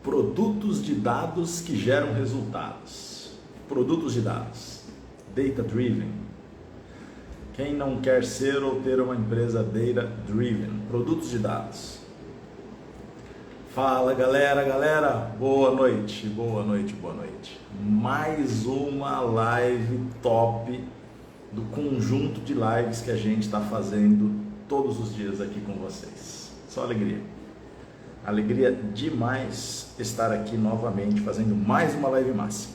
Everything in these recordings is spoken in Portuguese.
Produtos de dados que geram resultados. Produtos de dados. Data Driven. Quem não quer ser ou ter uma empresa Data Driven? Produtos de dados. Fala galera, boa noite. Mais uma live top do conjunto de lives que a gente está fazendo todos os dias aqui com vocês. Só alegria. Alegria demais estar aqui novamente fazendo mais uma live massa.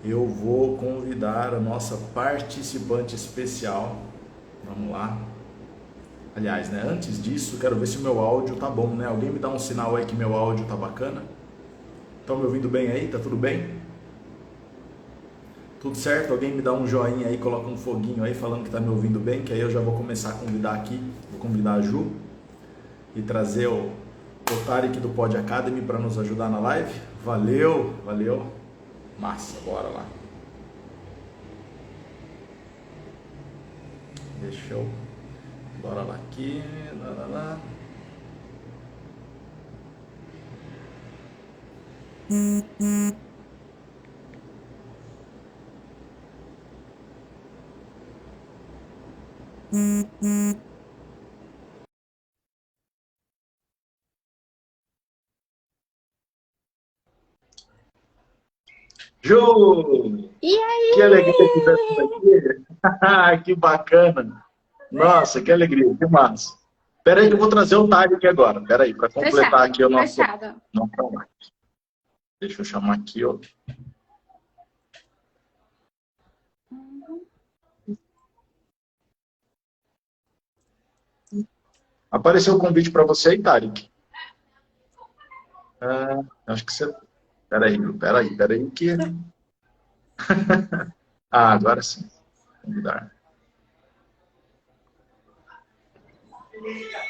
Eu vou convidar a nossa participante especial. Vamos lá. Aliás, né, antes disso, quero ver se o meu áudio tá bom, né? Alguém me dá um sinal aí que meu áudio tá bacana? Estão me ouvindo bem aí? Tá tudo bem? Tudo certo? Alguém me dá um joinha aí, coloca um foguinho aí falando que tá me ouvindo bem, que aí eu já vou começar a convidar aqui, vou convidar a Ju e trazer o Tarek do Pod Academy para nos ajudar na live. Valeu. Massa, bora lá. Deixa eu... Bora lá aqui. Lá. Ju! E aí? Que alegria que você está aqui. Que bacana. Nossa, que alegria, que massa. Espera aí que eu vou trazer o Tarek agora. Espera aí, para completar aqui o nosso... Deixa eu chamar aqui, ó. Apareceu o convite para você aí, Tarek. Acho que você... Espera aí que... agora sim. Convidar.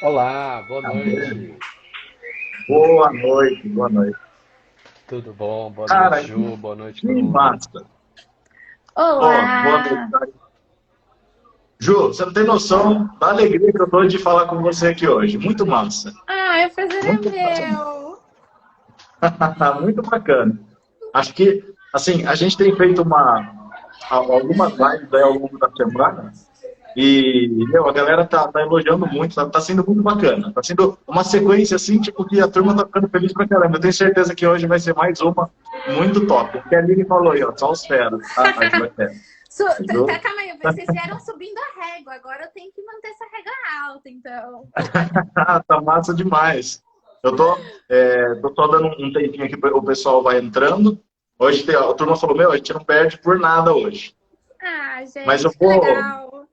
Olá, boa noite. Boa noite. Tudo bom? Boa Cara, noite, Ju. Boa noite, que todo mundo. massa. Olá! Boa noite. Ju, você não tem noção da alegria que eu tô de falar com você aqui hoje. Muito massa. O prazer é meu. Muito bacana. Acho que, assim, a gente tem feito algumas lives aí ao longo da semana e, a galera tá elogiando muito, tá sendo muito bacana. Tá sendo uma sequência, assim, tipo, que a turma tá ficando feliz pra caramba. Eu tenho certeza que hoje vai ser mais uma muito top. Porque a Aline falou aí, ó, só os feras. Calma aí, vocês vieram subindo a régua, agora eu tenho que manter essa régua alta, então. Tá massa demais. Eu tô só dando um tempinho aqui, o pessoal vai entrando. Hoje a turma falou, a gente não perde por nada hoje. Gente, mas eu vou... legal.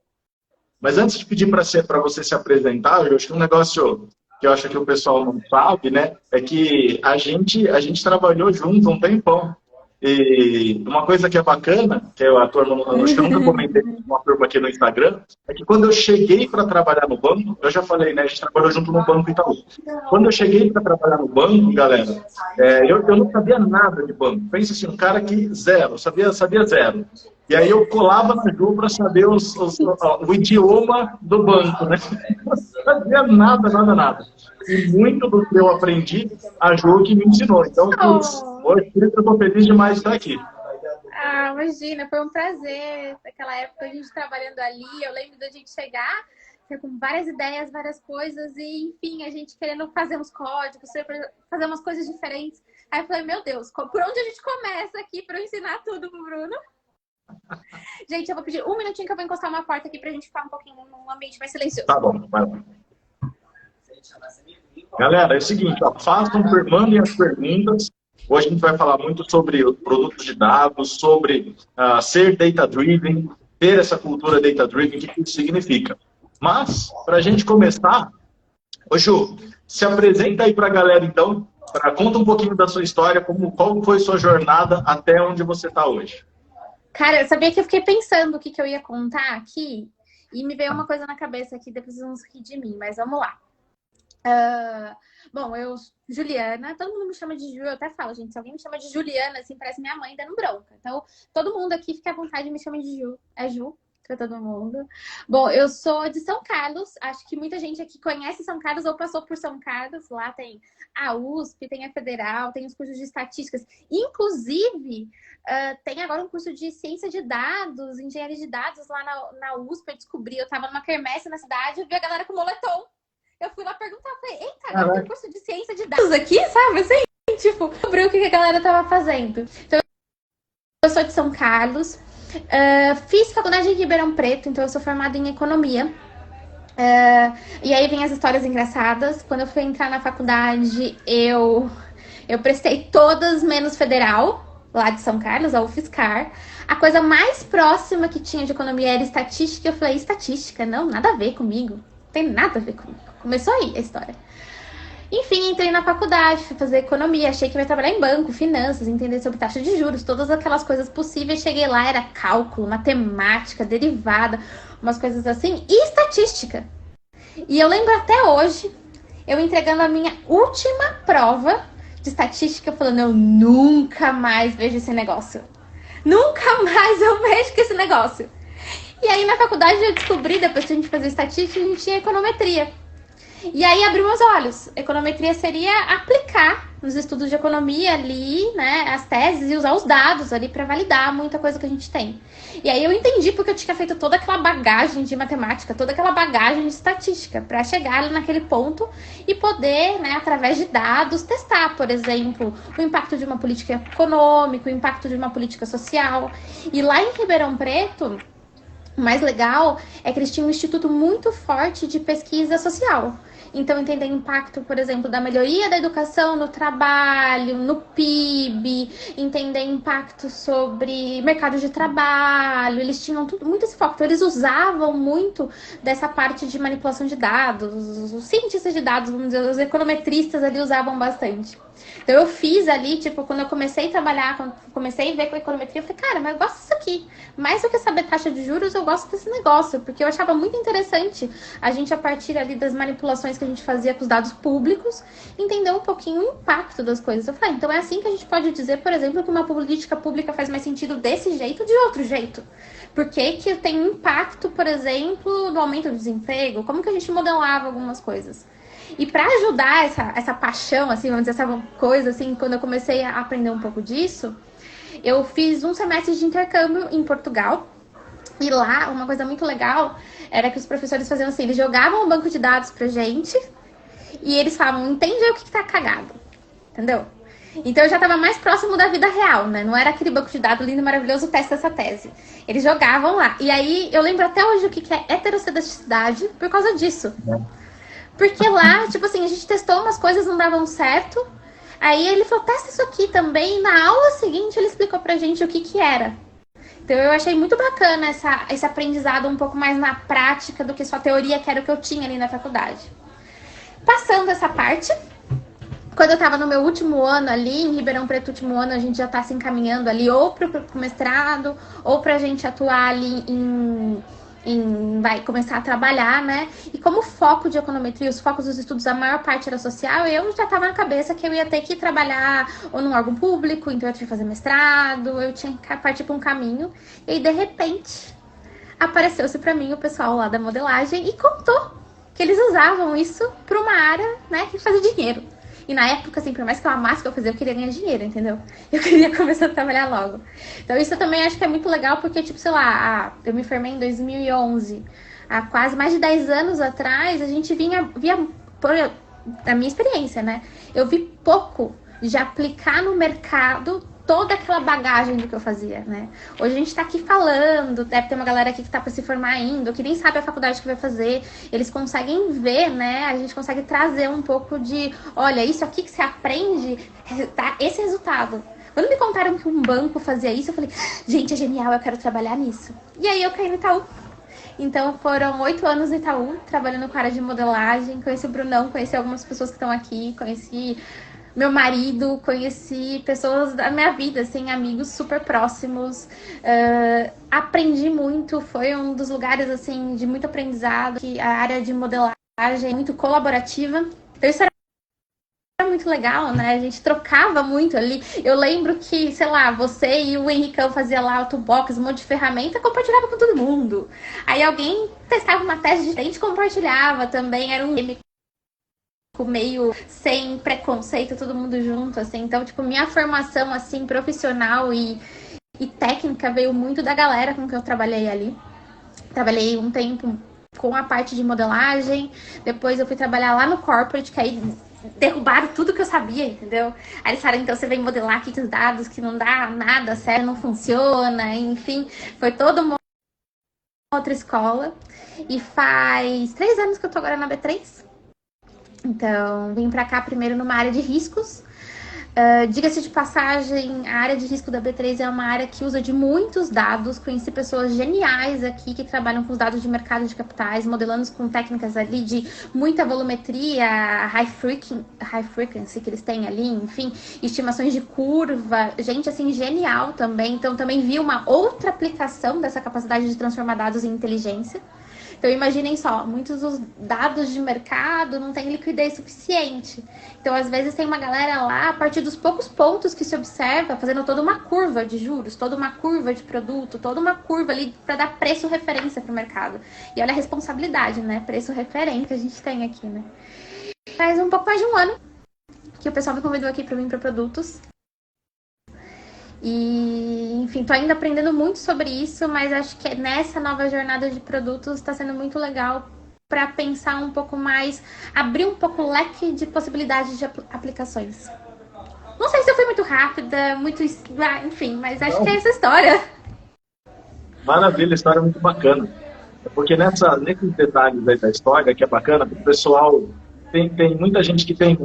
Mas antes de pedir para você se apresentar, eu acho que um negócio que eu acho que o pessoal não sabe, né, é que a gente trabalhou junto um tempão. E uma coisa que é bacana, que a turma, acho que eu nunca comentei com uma turma aqui no Instagram, é que quando eu cheguei para trabalhar no banco, eu já falei, né, a gente trabalhou junto no Banco Itaú. Quando eu cheguei para trabalhar no banco, galera, eu não sabia nada de banco. Pensa assim, um cara que sabia zero. E aí eu colava na Ju para saber o idioma do banco, né? Não sabia nada. E muito do que eu aprendi, a Ju que me ensinou. Então, hoje eu estou feliz demais de estar aqui. Imagina, foi um prazer. Naquela época, a gente trabalhando ali, eu lembro da gente chegar com várias ideias, várias coisas, e enfim, a gente querendo fazer uns códigos, fazer umas coisas diferentes. Aí eu falei, meu Deus, por onde a gente começa aqui para eu ensinar tudo pro Bruno? Gente, eu vou pedir um minutinho que eu vou encostar uma porta aqui pra gente ficar um pouquinho num ambiente mais silencioso. Tá bom, vai lá. Galera, é o seguinte, ó, mandem as perguntas. Hoje a gente vai falar muito sobre produtos de dados, sobre ser data-driven, ter essa cultura data-driven, o que isso significa. Mas, para a gente começar, ô Ju, se apresenta aí para a galera, então, conta um pouquinho da sua história, qual foi sua jornada até onde você está hoje. Cara, eu sabia que eu fiquei pensando o que eu ia contar aqui, e me veio uma coisa na cabeça aqui, depois vocês vão rir de mim, mas vamos lá. Bom, eu, Juliana, todo mundo me chama de Ju, eu até falo, gente, se alguém me chama de Juliana, assim, parece minha mãe dando bronca. Então, todo mundo aqui fica à vontade de me chamar de Ju, é Ju. para todo mundo. Bom, eu sou de São Carlos, acho que muita gente aqui conhece São Carlos ou passou por São Carlos. Lá tem a USP, tem a Federal, tem os cursos de estatísticas. Inclusive, tem agora um curso de ciência de dados, engenharia de dados lá na USP. Eu descobri, eu estava numa quermesse na cidade, eu vi a galera com moletom. Eu fui lá perguntar, falei, eita, agora tem um curso de ciência de dados aqui, sabe? Assim, tipo, descobri o que a galera tava fazendo. Então, eu sou de São Carlos. Fiz faculdade em Ribeirão Preto, então eu sou formada em economia. E aí vem as histórias engraçadas. Quando eu fui entrar na faculdade, eu prestei todas menos federal, lá de São Carlos, a UFSCar. A coisa mais próxima que tinha de economia era estatística. Eu falei, estatística? Não, nada a ver comigo. Não tem nada a ver comigo. Começou aí a história. Enfim, entrei na faculdade, fui fazer economia, achei que ia trabalhar em banco, finanças, entender sobre taxa de juros, todas aquelas coisas possíveis. Cheguei lá, era cálculo, matemática, derivada, umas coisas assim, e estatística. E eu lembro até hoje, eu entregando a minha última prova de estatística, falando, eu nunca mais vejo esse negócio. Nunca mais eu mexo com esse negócio. E aí na faculdade eu descobri, depois que a gente fazia estatística, a gente tinha econometria. E aí abriu meus olhos. Econometria seria aplicar nos estudos de economia ali, né, as teses e usar os dados ali para validar muita coisa que a gente tem. E aí eu entendi porque eu tinha feito toda aquela bagagem de matemática, toda aquela bagagem de estatística para chegar ali naquele ponto e poder, né, através de dados, testar, por exemplo, o impacto de uma política econômica, o impacto de uma política social. E lá em Ribeirão Preto, o mais legal é que eles tinham um instituto muito forte de pesquisa social. Então, entender o impacto, por exemplo, da melhoria da educação no trabalho, no PIB, entender impacto sobre mercado de trabalho. Eles tinham muito esse foco. Então, eles usavam muito dessa parte de manipulação de dados. Os cientistas de dados, vamos dizer, os econometristas ali usavam bastante. Então, eu fiz ali, tipo, quando eu comecei a trabalhar, quando comecei a ver com a econometria, eu falei, cara, mas eu gosto disso aqui. Mais do que saber taxa de juros, eu gosto desse negócio, porque eu achava muito interessante a gente, a partir ali das manipulações que a gente fazia com os dados públicos, entender um pouquinho o impacto das coisas. Eu falei, então é assim que a gente pode dizer, por exemplo, que uma política pública faz mais sentido desse jeito ou de outro jeito. Por que tem um impacto, por exemplo, no aumento do desemprego? Como que a gente modelava algumas coisas? E para ajudar essa paixão, assim, vamos dizer, essa coisa, assim, quando eu comecei a aprender um pouco disso, eu fiz um semestre de intercâmbio em Portugal. E lá, uma coisa muito legal era que os professores faziam assim, eles jogavam um banco de dados pra gente e eles falavam, entende o que tá cagado, entendeu? Então eu já estava mais próximo da vida real, né? Não era aquele banco de dados lindo, maravilhoso, testa essa tese. Eles jogavam lá. E aí eu lembro até hoje o que é heterocedaticidade por causa disso. Porque lá, tipo assim, a gente testou umas coisas, não davam certo. Aí ele falou, testa isso aqui também. Na aula seguinte ele explicou pra gente o que era. Então eu achei muito bacana esse aprendizado um pouco mais na prática do que só teoria, que era o que eu tinha ali na faculdade. Passando essa parte, quando eu estava no meu último ano ali, em Ribeirão Preto, último ano, a gente já está se encaminhando ali ou para o mestrado, ou para a gente atuar ali vai começar a trabalhar, né? E como o foco de econometria, os focos dos estudos, a maior parte era social, eu já estava na cabeça que eu ia ter que trabalhar ou num órgão público, então eu tinha que fazer mestrado, eu tinha que partir para um caminho. E aí, de repente, apareceu-se para mim o pessoal lá da modelagem e contou que eles usavam isso para uma área, né, que fazia dinheiro. E na época, assim, por mais que eu amasse o que eu fazia, eu queria ganhar dinheiro, entendeu? Eu queria começar a trabalhar logo. Então isso eu também acho que é muito legal, porque, tipo, sei lá, eu me formei em 2011. Há quase mais de 10 anos atrás, a gente via, por a minha experiência, né? Eu vi pouco de aplicar no mercado toda aquela bagagem do que eu fazia, né? Hoje a gente tá aqui falando, deve ter uma galera aqui que tá para se formar ainda, que nem sabe a faculdade que vai fazer, eles conseguem ver, né? A gente consegue trazer um pouco de, olha, isso aqui que você aprende, tá esse resultado. Quando me contaram que um banco fazia isso, eu falei, gente, é genial, eu quero trabalhar nisso. E aí eu caí no Itaú. Então foram 8 anos no Itaú, trabalhando com a área de modelagem, conheci o Brunão, conheci algumas pessoas que estão aqui, conheci meu marido, conheci pessoas da minha vida, assim, amigos super próximos. Aprendi muito, foi um dos lugares, assim, de muito aprendizado. Que a área de modelagem é muito colaborativa. Então isso era muito muito legal, né? A gente trocava muito ali. Eu lembro que, sei lá, você e o Henricão faziam lá autobox, um monte de ferramenta, compartilhava com todo mundo. Aí alguém testava uma tese diferente, compartilhava também. Era um game meio sem preconceito, todo mundo junto, assim. Então, tipo, minha formação, assim, profissional e técnica veio muito da galera com que eu trabalhei ali. Trabalhei um tempo com a parte de modelagem, depois eu fui trabalhar lá no corporate, que aí derrubaram tudo que eu sabia, entendeu? Aí eles falaram, então você vem modelar aqui os dados que não dá nada certo, não funciona, enfim, foi toda uma outra escola. E faz 3 anos que eu tô agora na B3. Então, vim pra cá primeiro numa área de riscos. Diga-se de passagem, a área de risco da B3 é uma área que usa de muitos dados. Conheci pessoas geniais aqui que trabalham com os dados de mercado de capitais, modelando com técnicas ali de muita volumetria, high frequency que eles têm ali, enfim, estimações de curva. Gente, assim, genial também. Então, também vi uma outra aplicação dessa capacidade de transformar dados em inteligência. Então, imaginem só, muitos dos dados de mercado não têm liquidez suficiente. Então, às vezes, tem uma galera lá, a partir dos poucos pontos que se observa, fazendo toda uma curva de juros, toda uma curva de produto, toda uma curva ali para dar preço referência para o mercado. E olha a responsabilidade, né? Preço referência que a gente tem aqui, né? Faz um pouco mais de um ano que o pessoal me convidou aqui para vir para produtos. E, enfim, tô ainda aprendendo muito sobre isso, mas acho que nessa nova jornada de produtos está sendo muito legal para pensar um pouco mais, abrir um pouco o leque de possibilidades de aplicações. Não sei se eu fui muito rápida, muito, enfim, mas acho que é essa história. Maravilha, a história é muito bacana. Porque nesses detalhes aí da história, que é bacana, o pessoal tem muita gente que tem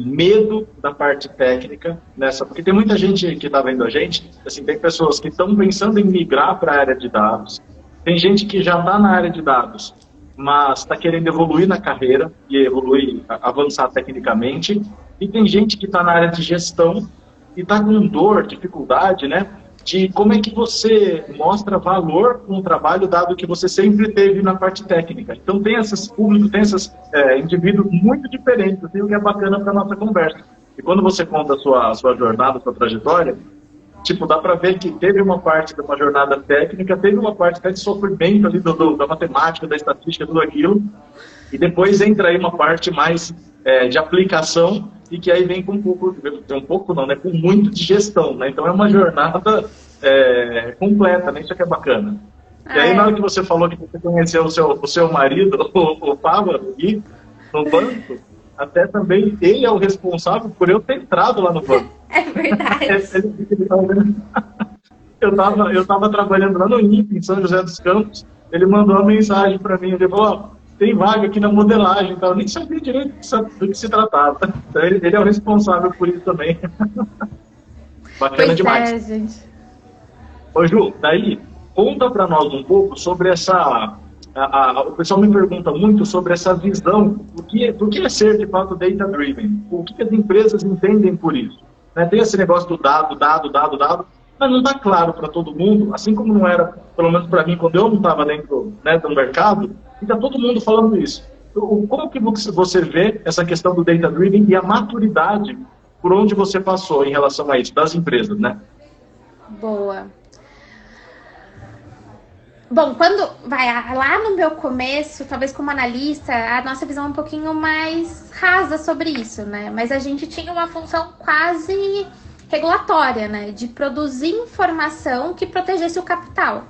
medo da parte técnica porque tem muita gente que está vendo a gente, assim, tem pessoas que estão pensando em migrar para a área de dados, tem gente que já está na área de dados, mas está querendo evoluir na carreira e evoluir, avançar tecnicamente, e tem gente que está na área de gestão e está com dor, dificuldade, né? De como é que você mostra valor com o trabalho, dado que você sempre teve na parte técnica. Então tem esses públicos, tem esses indivíduos muito diferentes, assim, o que é bacana para a nossa conversa. E quando você conta a sua jornada, a sua trajetória, tipo, dá para ver que teve uma parte de uma jornada técnica, teve uma parte até de sofrimento ali da matemática, da estatística, tudo aquilo, e depois entra aí uma parte mais de aplicação, e que aí vem com com muito de gestão, né? Então é uma jornada completa, né? Isso que é bacana. E aí, na hora que você falou que você conheceu o seu marido, o Pava, aqui no banco, até também ele é o responsável por eu ter entrado lá no banco. É verdade. Eu estava trabalhando lá no INPE, em São José dos Campos, ele mandou uma mensagem para mim, ele falou, tem vaga aqui na modelagem, então eu nem sabia direito do que se tratava. Então ele é o responsável por isso também. Bacana pois demais. Gente. Ô Ju, daí, conta para nós um pouco sobre essa... o pessoal me pergunta muito sobre essa visão do que é ser, de fato, data-driven. O que as empresas entendem por isso? Né? Tem esse negócio do dado, mas não está claro para todo mundo, assim como não era, pelo menos para mim, quando eu não estava dentro, né, do mercado, e está todo mundo falando isso. Como que você vê essa questão do data-driven e a maturidade por onde você passou em relação a isso, das empresas, né? Boa. Bom, quando vai lá no meu começo, talvez como analista, a nossa visão é um pouquinho mais rasa sobre isso, né? Mas a gente tinha uma função quase regulatória, né? De produzir informação que protegesse o capital.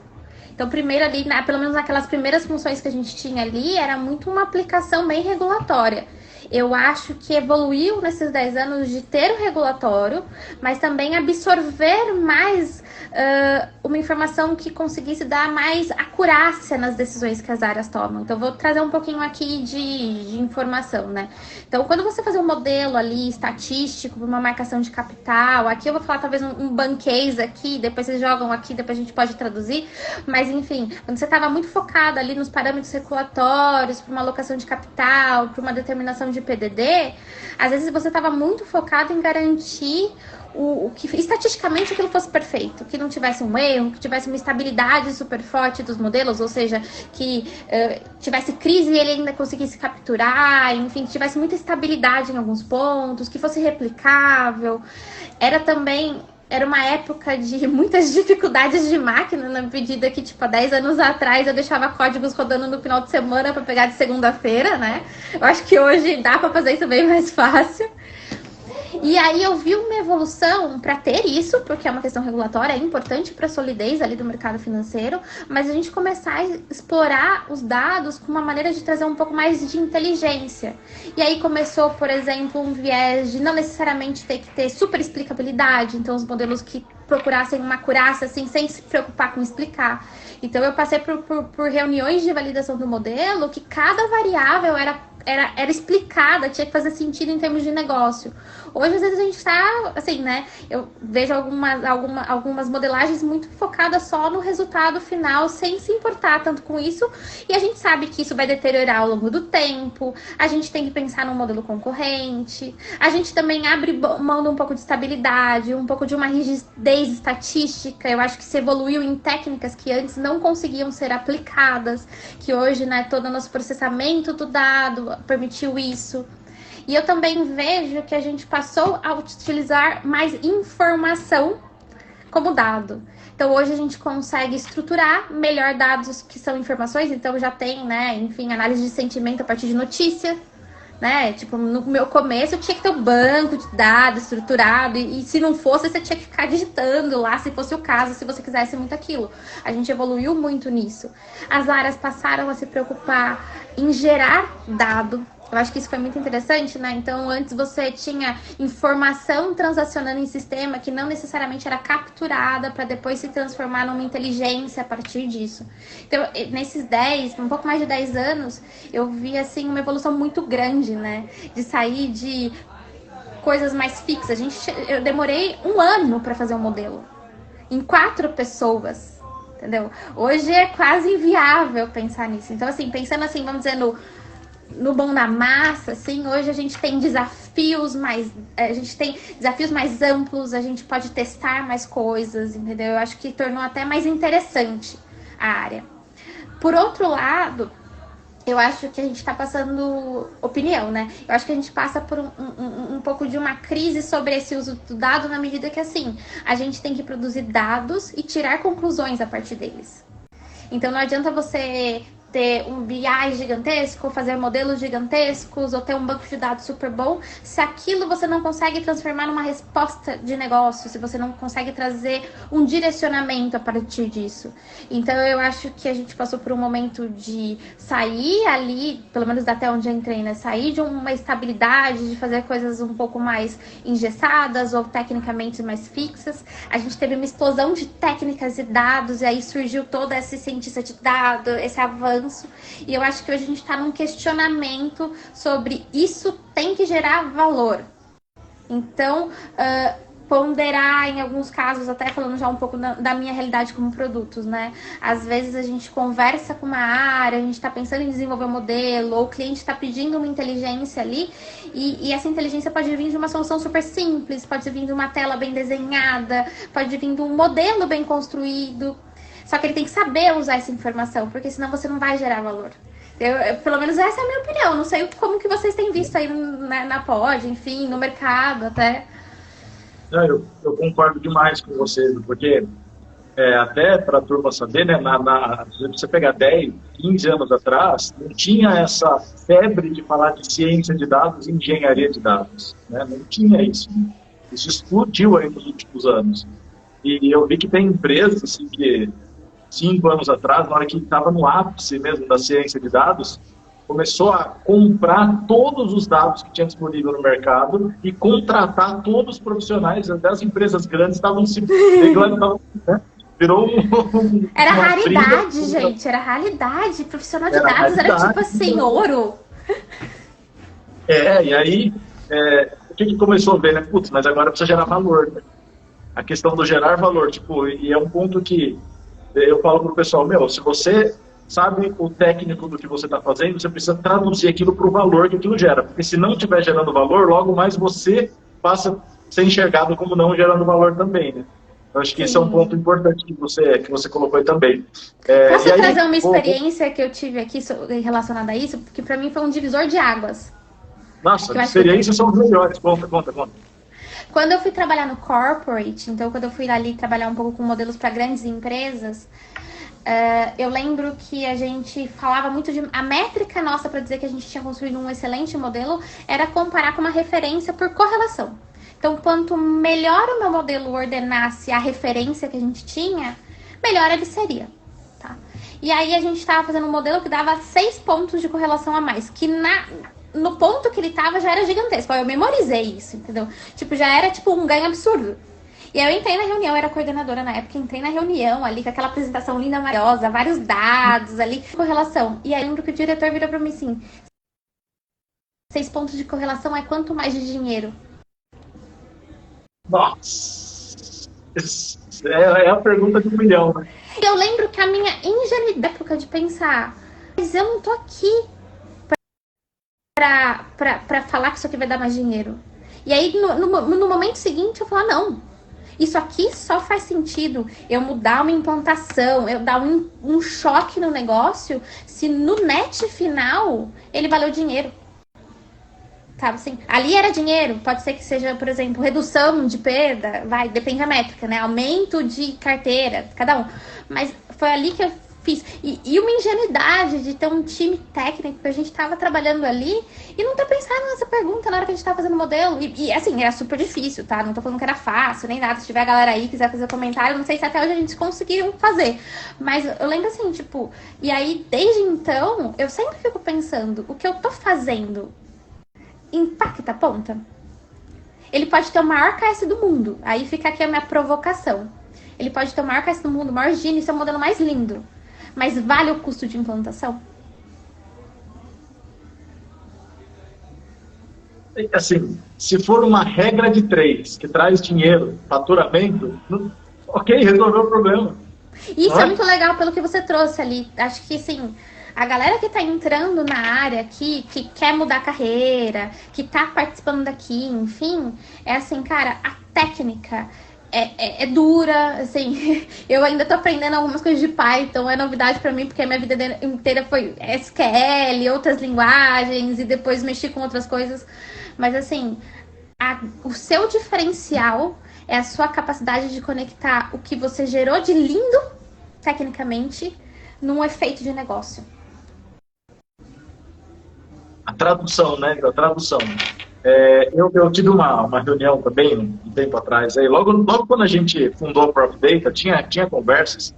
Então, primeiro ali, pelo menos naquelas primeiras funções que a gente tinha ali, era muito uma aplicação bem regulatória. Eu acho que evoluiu nesses 10 anos de ter o regulatório, mas também absorver mais uma informação que conseguisse dar mais acurácia nas decisões que as áreas tomam. Então, vou trazer um pouquinho aqui de informação, né? Então, quando você fazer um modelo ali estatístico para uma marcação de capital, aqui eu vou falar talvez um case aqui, depois vocês jogam aqui, depois a gente pode traduzir, mas enfim, quando você estava muito focado ali nos parâmetros regulatórios, para uma alocação de capital, para uma determinação de de PDD, às vezes você estava muito focado em garantir o que estatisticamente aquilo fosse perfeito, que não tivesse um erro, que tivesse uma estabilidade super forte dos modelos, ou seja, que tivesse crise e ele ainda conseguisse capturar, enfim, que tivesse muita estabilidade em alguns pontos, que fosse replicável. Era uma época de muitas dificuldades de máquina, na medida que, tipo, há 10 anos atrás eu deixava códigos rodando no final de semana para pegar de segunda-feira, né? Eu acho que hoje dá para fazer isso bem mais fácil. E aí eu vi uma evolução para ter isso, porque é uma questão regulatória, é importante para a solidez ali do mercado financeiro, mas a gente começar a explorar os dados com uma maneira de trazer um pouco mais de inteligência. E aí começou, por exemplo, um viés de não necessariamente ter que ter super explicabilidade, então os modelos que procurassem uma acurácia assim, sem se preocupar com explicar. Então eu passei por reuniões de validação do modelo que cada variável era explicada, tinha que fazer sentido em termos de negócio. Hoje, às vezes, a gente está, assim, né? Eu vejo algumas modelagens muito focadas só no resultado final, sem se importar tanto com isso. E a gente sabe que isso vai deteriorar ao longo do tempo. A gente tem que pensar num modelo concorrente. A gente também abre mão de um pouco de estabilidade, um pouco de uma rigidez estatística. Eu acho que se evoluiu em técnicas que antes não conseguiam ser aplicadas, que hoje, né, todo o nosso processamento do dado permitiu isso. E eu também vejo que a gente passou a utilizar mais informação como dado. Então, hoje a gente consegue estruturar melhor dados que são informações. Então, já tem, né, enfim, análise de sentimento a partir de notícia, né? Tipo, no meu começo eu tinha que ter um banco de dados estruturado e se não fosse, você tinha que ficar digitando lá, se fosse o caso, se você quisesse muito aquilo. A gente evoluiu muito nisso. As áreas passaram a se preocupar em gerar dado. Eu acho que isso foi muito interessante, né? Então, antes você tinha informação transacionando em sistema que não necessariamente era capturada para depois se transformar numa inteligência a partir disso. Então, nesses um pouco mais de 10 anos, eu vi, assim, uma evolução muito grande, né? De sair de coisas mais fixas. Eu demorei 1 ano para fazer um modelo. Em 4 pessoas. Entendeu? Hoje é quase inviável pensar nisso. Então, assim, pensando assim, vamos dizer, no bom da massa, assim, hoje a gente tem desafios mais amplos, a gente pode testar mais coisas, entendeu? Eu acho que tornou até mais interessante a área. Por outro lado, eu acho que a gente está passando opinião, né? Eu acho que a gente passa por um pouco de uma crise sobre esse uso do dado na medida que, assim, a gente tem que produzir dados e tirar conclusões a partir deles. Então, não adianta você ter um BI gigantesco, fazer modelos gigantescos ou ter um banco de dados super bom, se aquilo você não consegue transformar numa resposta de negócio, se você não consegue trazer um direcionamento a partir disso. Então eu acho que a gente passou por um momento de sair ali, pelo menos até onde eu entrei, né? Sair de uma estabilidade, de fazer coisas um pouco mais engessadas ou tecnicamente mais fixas. A gente teve uma explosão de técnicas e dados e aí surgiu todo esse cientista de dados, esse avanço. E eu acho que hoje a gente está num questionamento sobre isso tem que gerar valor. Então, ponderar em alguns casos, até falando já um pouco da minha realidade como produtos, né? Às vezes a gente conversa com uma área, a gente está pensando em desenvolver um modelo, ou o cliente está pedindo uma inteligência ali, e essa inteligência pode vir de uma solução super simples, pode vir de uma tela bem desenhada, pode vir de um modelo bem construído. Só que ele tem que saber usar essa informação, porque senão você não vai gerar valor. Pelo menos essa é a minha opinião. Não sei como que vocês têm visto aí na Pod, enfim, no mercado até. Eu concordo demais com vocês, porque até para a turma saber, né, se você pegar 10, 15 anos atrás, não tinha essa febre de falar de ciência de dados e engenharia de dados. Né? Não tinha isso. Isso explodiu aí nos últimos anos. E eu vi que tem empresas assim, que 5 anos atrás, na hora que estava no ápice mesmo da ciência de dados, começou a comprar todos os dados que tinha disponível no mercado e contratar todos os profissionais. Até as empresas grandes estavam se pegando, né? Virou Era raridade, gente, era raridade. Profissional de dados era tipo assim, ouro. E aí, o que começou a ver, né? Putz, mas agora precisa gerar valor, né? A questão do gerar valor, tipo, e é um ponto que eu falo pro pessoal, se você sabe o técnico do que você está fazendo, você precisa traduzir aquilo para o valor que aquilo gera. Porque se não estiver gerando valor, logo mais você passa a ser enxergado como não gerando valor também, né? Eu acho que esse é um ponto importante que você colocou aí também. Posso trazer uma experiência que eu tive aqui relacionada a isso? Porque para mim foi um divisor de águas. Nossa, as experiências são as melhores. Conta. Quando eu fui trabalhar no corporate, então quando eu fui ali trabalhar um pouco com modelos para grandes empresas, eu lembro que a gente falava muito de... A métrica nossa para dizer que a gente tinha construído um excelente modelo era comparar com uma referência por correlação. Então, quanto melhor o meu modelo ordenasse a referência que a gente tinha, melhor ele seria. Tá? E aí a gente estava fazendo um modelo que dava 6 pontos de correlação a mais, que no ponto que ele estava já era gigantesco. Eu memorizei isso, entendeu? Tipo, já era tipo um ganho absurdo. E aí eu entrei na reunião, eu era coordenadora na época, entrei na reunião ali com aquela apresentação linda, maravilhosa, vários dados ali, correlação. E aí eu lembro que o diretor virou pra mim assim, 6 pontos de correlação é quanto mais de dinheiro? Nossa! É a pergunta de 1 milhão, né? Eu lembro que a minha ingenuidade época de pensar, mas eu não tô aqui pra falar que isso aqui vai dar mais dinheiro. E aí no momento seguinte eu falo, não, isso aqui só faz sentido eu mudar uma implantação, eu dar um choque no negócio, se no net final ele valeu dinheiro. Sabe assim? Ali era dinheiro, pode ser que seja, por exemplo, redução de perda, depende da métrica, né? Aumento de carteira, cada um. Mas foi ali que eu fiz. E uma ingenuidade de ter um time técnico que a gente estava trabalhando ali e não ter pensado nessa pergunta na hora que a gente estava fazendo o modelo. E assim, era super difícil, tá? Não tô falando que era fácil, nem nada. Se tiver a galera aí que quiser fazer comentário, não sei se até hoje a gente conseguiu fazer. Mas eu lembro assim, tipo... E aí, desde então, eu sempre fico pensando, o que eu tô fazendo impacta a ponta? Ele pode ter o maior KS do mundo. Aí fica aqui a minha provocação. Ele pode ter o maior KS do mundo, o maior Gini, esse é o modelo mais lindo. Mas vale o custo de implantação? Assim, se for uma regra de 3 que traz dinheiro, faturamento, ok, resolveu o problema. Isso é muito legal pelo que você trouxe ali. Acho que, assim, a galera que tá entrando na área aqui, que quer mudar a carreira, que tá participando daqui, enfim, é assim, cara, a técnica é dura, assim, eu ainda tô aprendendo algumas coisas de Python, é novidade pra mim, porque a minha vida inteira foi SQL, outras linguagens, e depois mexi com outras coisas, mas assim, o seu diferencial é a sua capacidade de conectar o que você gerou de lindo, tecnicamente, num efeito de negócio. A tradução, né? A tradução. Eu tive uma reunião também, um tempo atrás, aí, logo quando a gente fundou a Prof Data, tinha conversas,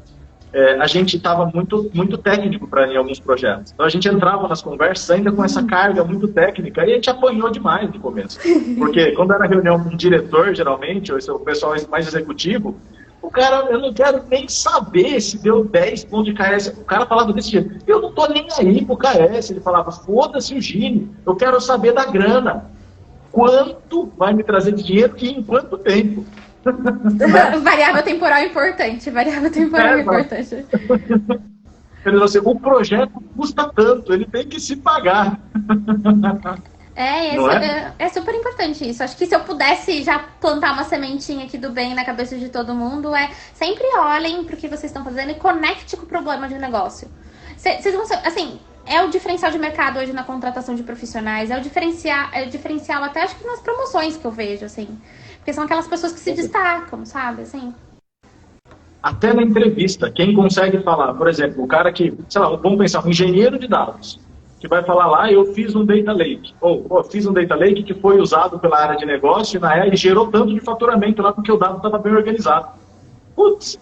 a gente estava muito técnico em alguns projetos. Então a gente entrava nas conversas ainda com essa carga muito técnica e a gente apanhou demais no começo. Porque quando era reunião com o diretor, geralmente, ou o pessoal mais executivo, o cara, eu não quero nem saber se deu 10 pontos de KS. O cara falava desse jeito, eu não tô nem aí pro KS. Ele falava, foda-se o Gini, eu quero saber da grana. Quanto vai me trazer de dinheiro e em quanto tempo? Variável temporal importante. Variável temporal importante. Ele falou assim, o projeto custa tanto, ele tem que se pagar. É super importante isso. Acho que se eu pudesse já plantar uma sementinha aqui do bem na cabeça de todo mundo, sempre olhem pro que vocês estão fazendo e conecte com o problema de negócio. Vocês vão ser, assim, é o diferencial de mercado hoje na contratação de profissionais, é o diferencial até acho que nas promoções que eu vejo, assim. Porque são aquelas pessoas que se destacam, sabe, assim. Até na entrevista, quem consegue falar, por exemplo, o cara que, sei lá, vamos pensar, um engenheiro de dados, que vai falar lá, eu fiz um data lake, ou fiz um data lake que foi usado pela área de negócio e na área gerou tanto de faturamento lá porque o dado estava bem organizado. Putz!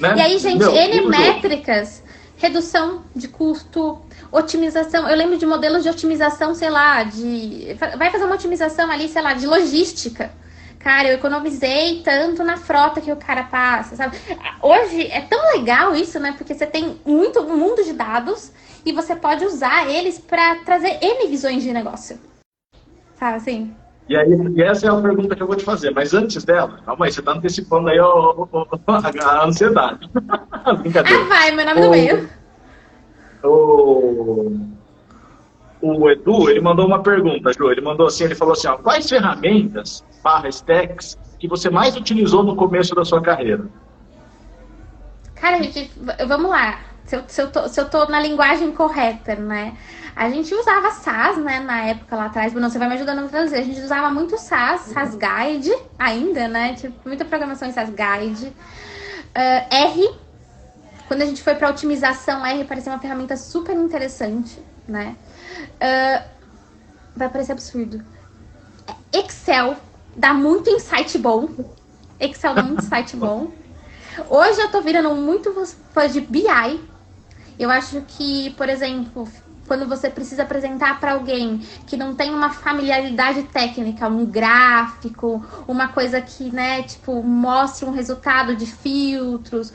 Né? E aí, gente, N métricas, redução de custo, otimização, eu lembro de modelos de otimização, sei lá, vai fazer uma otimização ali, sei lá, de logística. Cara, eu economizei tanto na frota que o cara passa, sabe? Hoje é tão legal isso, né? Porque você tem muito mundo de dados e você pode usar eles para trazer N visões de negócio. Sabe assim? E essa é a pergunta que eu vou te fazer. Mas antes dela, calma aí, você tá antecipando aí a ansiedade. Brincadeira. Vai, meu nome do meio. o, o Edu, ele mandou uma pergunta, Ju. Ele mandou assim, ele falou assim, ó, quais ferramentas, stacks, que você mais utilizou no começo da sua carreira? Cara, gente, vamos lá. Se eu tô na linguagem correta, né? A gente usava SAS, né, na época lá atrás. Bruno, você vai me ajudando a traduzir. A gente usava muito SAS, SAS Guide ainda, né? Tipo, muita programação em SAS Guide. R, quando a gente foi para otimização, R parecia uma ferramenta super interessante, né? Vai parecer absurdo. Excel dá muito insight bom. Excel dá muito insight bom. Hoje eu tô virando muito fã de BI. Eu acho que, por exemplo, quando você precisa apresentar para alguém que não tem uma familiaridade técnica, um gráfico, uma coisa que, né, tipo, mostre um resultado de filtros,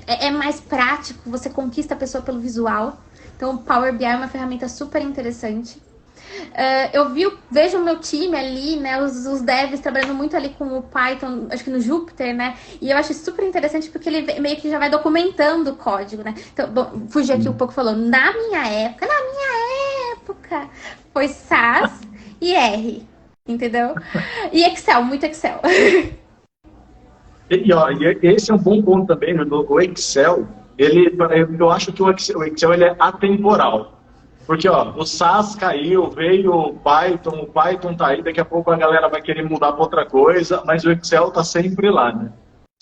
é mais prático, você conquista a pessoa pelo visual. Então, o Power BI é uma ferramenta super interessante. Eu vejo o meu time ali, né, os devs trabalhando muito ali com o Python, acho que no Jupyter, né, e eu acho super interessante porque ele meio que já vai documentando o código, né. Então, bom, fugir aqui um pouco falando, na minha época, foi SAS e R, entendeu? E Excel, muito Excel. E esse é um bom ponto também, o Excel, eu acho que o Excel ele é atemporal. Porque, ó, o SAS caiu, veio o Python tá aí, daqui a pouco a galera vai querer mudar para outra coisa, mas o Excel tá sempre lá, né?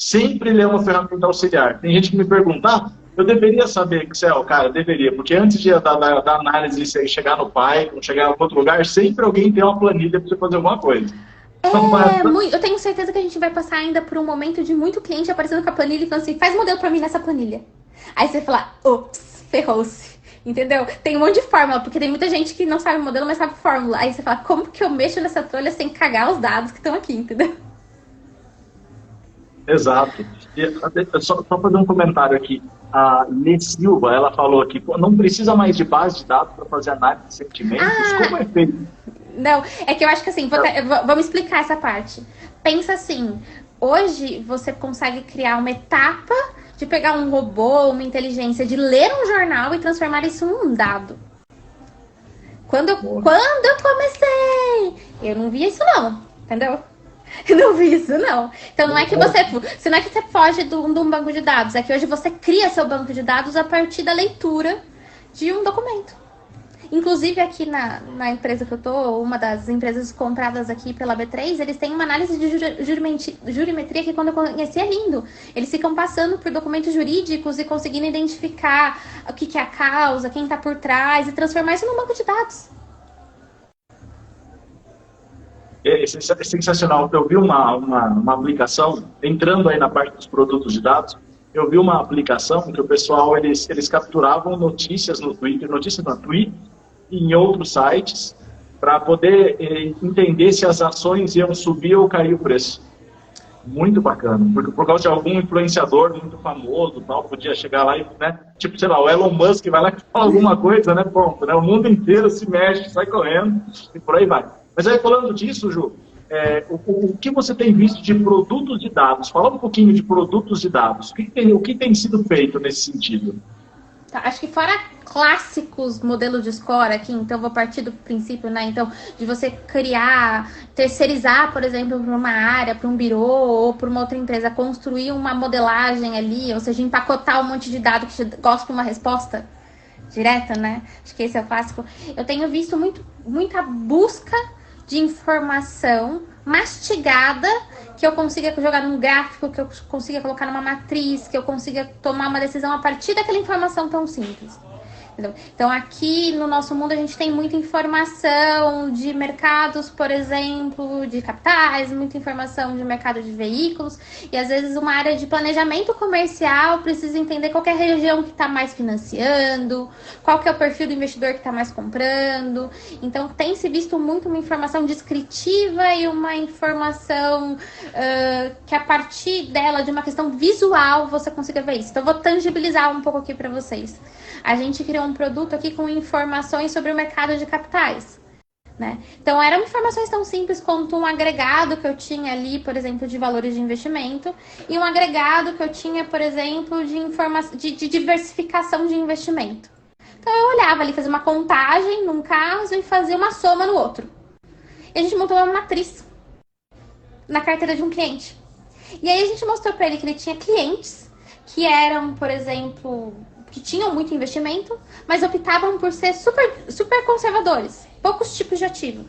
Sempre ele é uma ferramenta auxiliar. Tem gente que me pergunta, eu deveria saber Excel? Cara, deveria, porque antes da análise chegar no Python, chegar em outro lugar, sempre alguém tem uma planilha para você fazer alguma coisa. Eu tenho certeza que a gente vai passar ainda por um momento de muito cliente aparecendo com a planilha e falando assim, faz modelo para mim nessa planilha. Aí você fala, ops, ferrou-se. Entendeu? Tem um monte de fórmula, porque tem muita gente que não sabe modelo, mas sabe fórmula. Aí você fala, como que eu mexo nessa trolha sem cagar os dados que estão aqui, entendeu? Exato. E, só fazer um comentário aqui. A Lê Silva, ela falou aqui, não precisa mais de base de dados para fazer análise de sentimentos? Como é feito? Não, é que eu acho que assim, vamos explicar essa parte. Pensa assim, hoje você consegue criar uma etapa de pegar um robô, uma inteligência, de ler um jornal e transformar isso em um dado. Quando eu comecei, eu não via isso não, entendeu? Eu não vi isso não. Então não é que você foge de um banco de dados, é que hoje você cria seu banco de dados a partir da leitura de um documento. Inclusive aqui na empresa que eu tô, uma das empresas compradas aqui pela B3, eles têm uma análise de jurimetria que quando eu conheci é lindo. Eles ficam passando por documentos jurídicos e conseguindo identificar o que é a causa, quem está por trás e transformar isso num banco de dados. É sensacional. Eu vi uma aplicação, entrando aí na parte dos produtos de dados, eu vi uma aplicação que o pessoal, eles capturavam notícias no Twitter, e em outros sites, para poder entender se as ações iam subir ou cair o preço. Muito bacana, porque por causa de algum influenciador muito famoso, tal, podia chegar lá e, né, tipo, sei lá, o Elon Musk vai lá e fala alguma coisa, né, pronto, né, o mundo inteiro se mexe, sai correndo e por aí vai. Mas aí, falando disso, Ju, o que você tem visto de produtos de dados? Fala um pouquinho de produtos de dados. O que tem sido feito nesse sentido? Tá, acho que fora clássicos modelos de score aqui, então vou partir do princípio, né? Então, de você criar, terceirizar, por exemplo, para uma área, para um birô ou para uma outra empresa, construir uma modelagem ali, ou seja, empacotar um monte de dados que gosta uma resposta direta, né? Acho que esse é o clássico. Eu tenho visto muita busca de informação mastigada, que eu consiga jogar num gráfico, que eu consiga colocar numa matriz, que eu consiga tomar uma decisão a partir daquela informação tão simples. Entendeu? Então, aqui no nosso mundo, a gente tem muita informação de mercados, por exemplo, de capitais, muita informação de mercado de veículos, e às vezes uma área de planejamento comercial precisa entender qual que é a região que está mais financiando, qual que é o perfil do investidor que está mais comprando. Então, tem se visto muito uma informação descritiva e uma informação que a partir dela, de uma questão visual, você consiga ver isso. Então, eu vou tangibilizar um pouco aqui para vocês. A gente criou um produto aqui com informações sobre o mercado de capitais, né? Então, eram informações tão simples quanto um agregado que eu tinha ali, por exemplo, de valores de investimento, e um agregado que eu tinha, por exemplo, de diversificação de investimento. Então eu olhava ali, fazia uma contagem num caso e fazia uma soma no outro. E a gente montou uma matriz na carteira de um cliente. E aí a gente mostrou para ele que ele tinha clientes que eram, por exemplo, que tinham muito investimento, mas optavam por ser super conservadores, poucos tipos de ativo.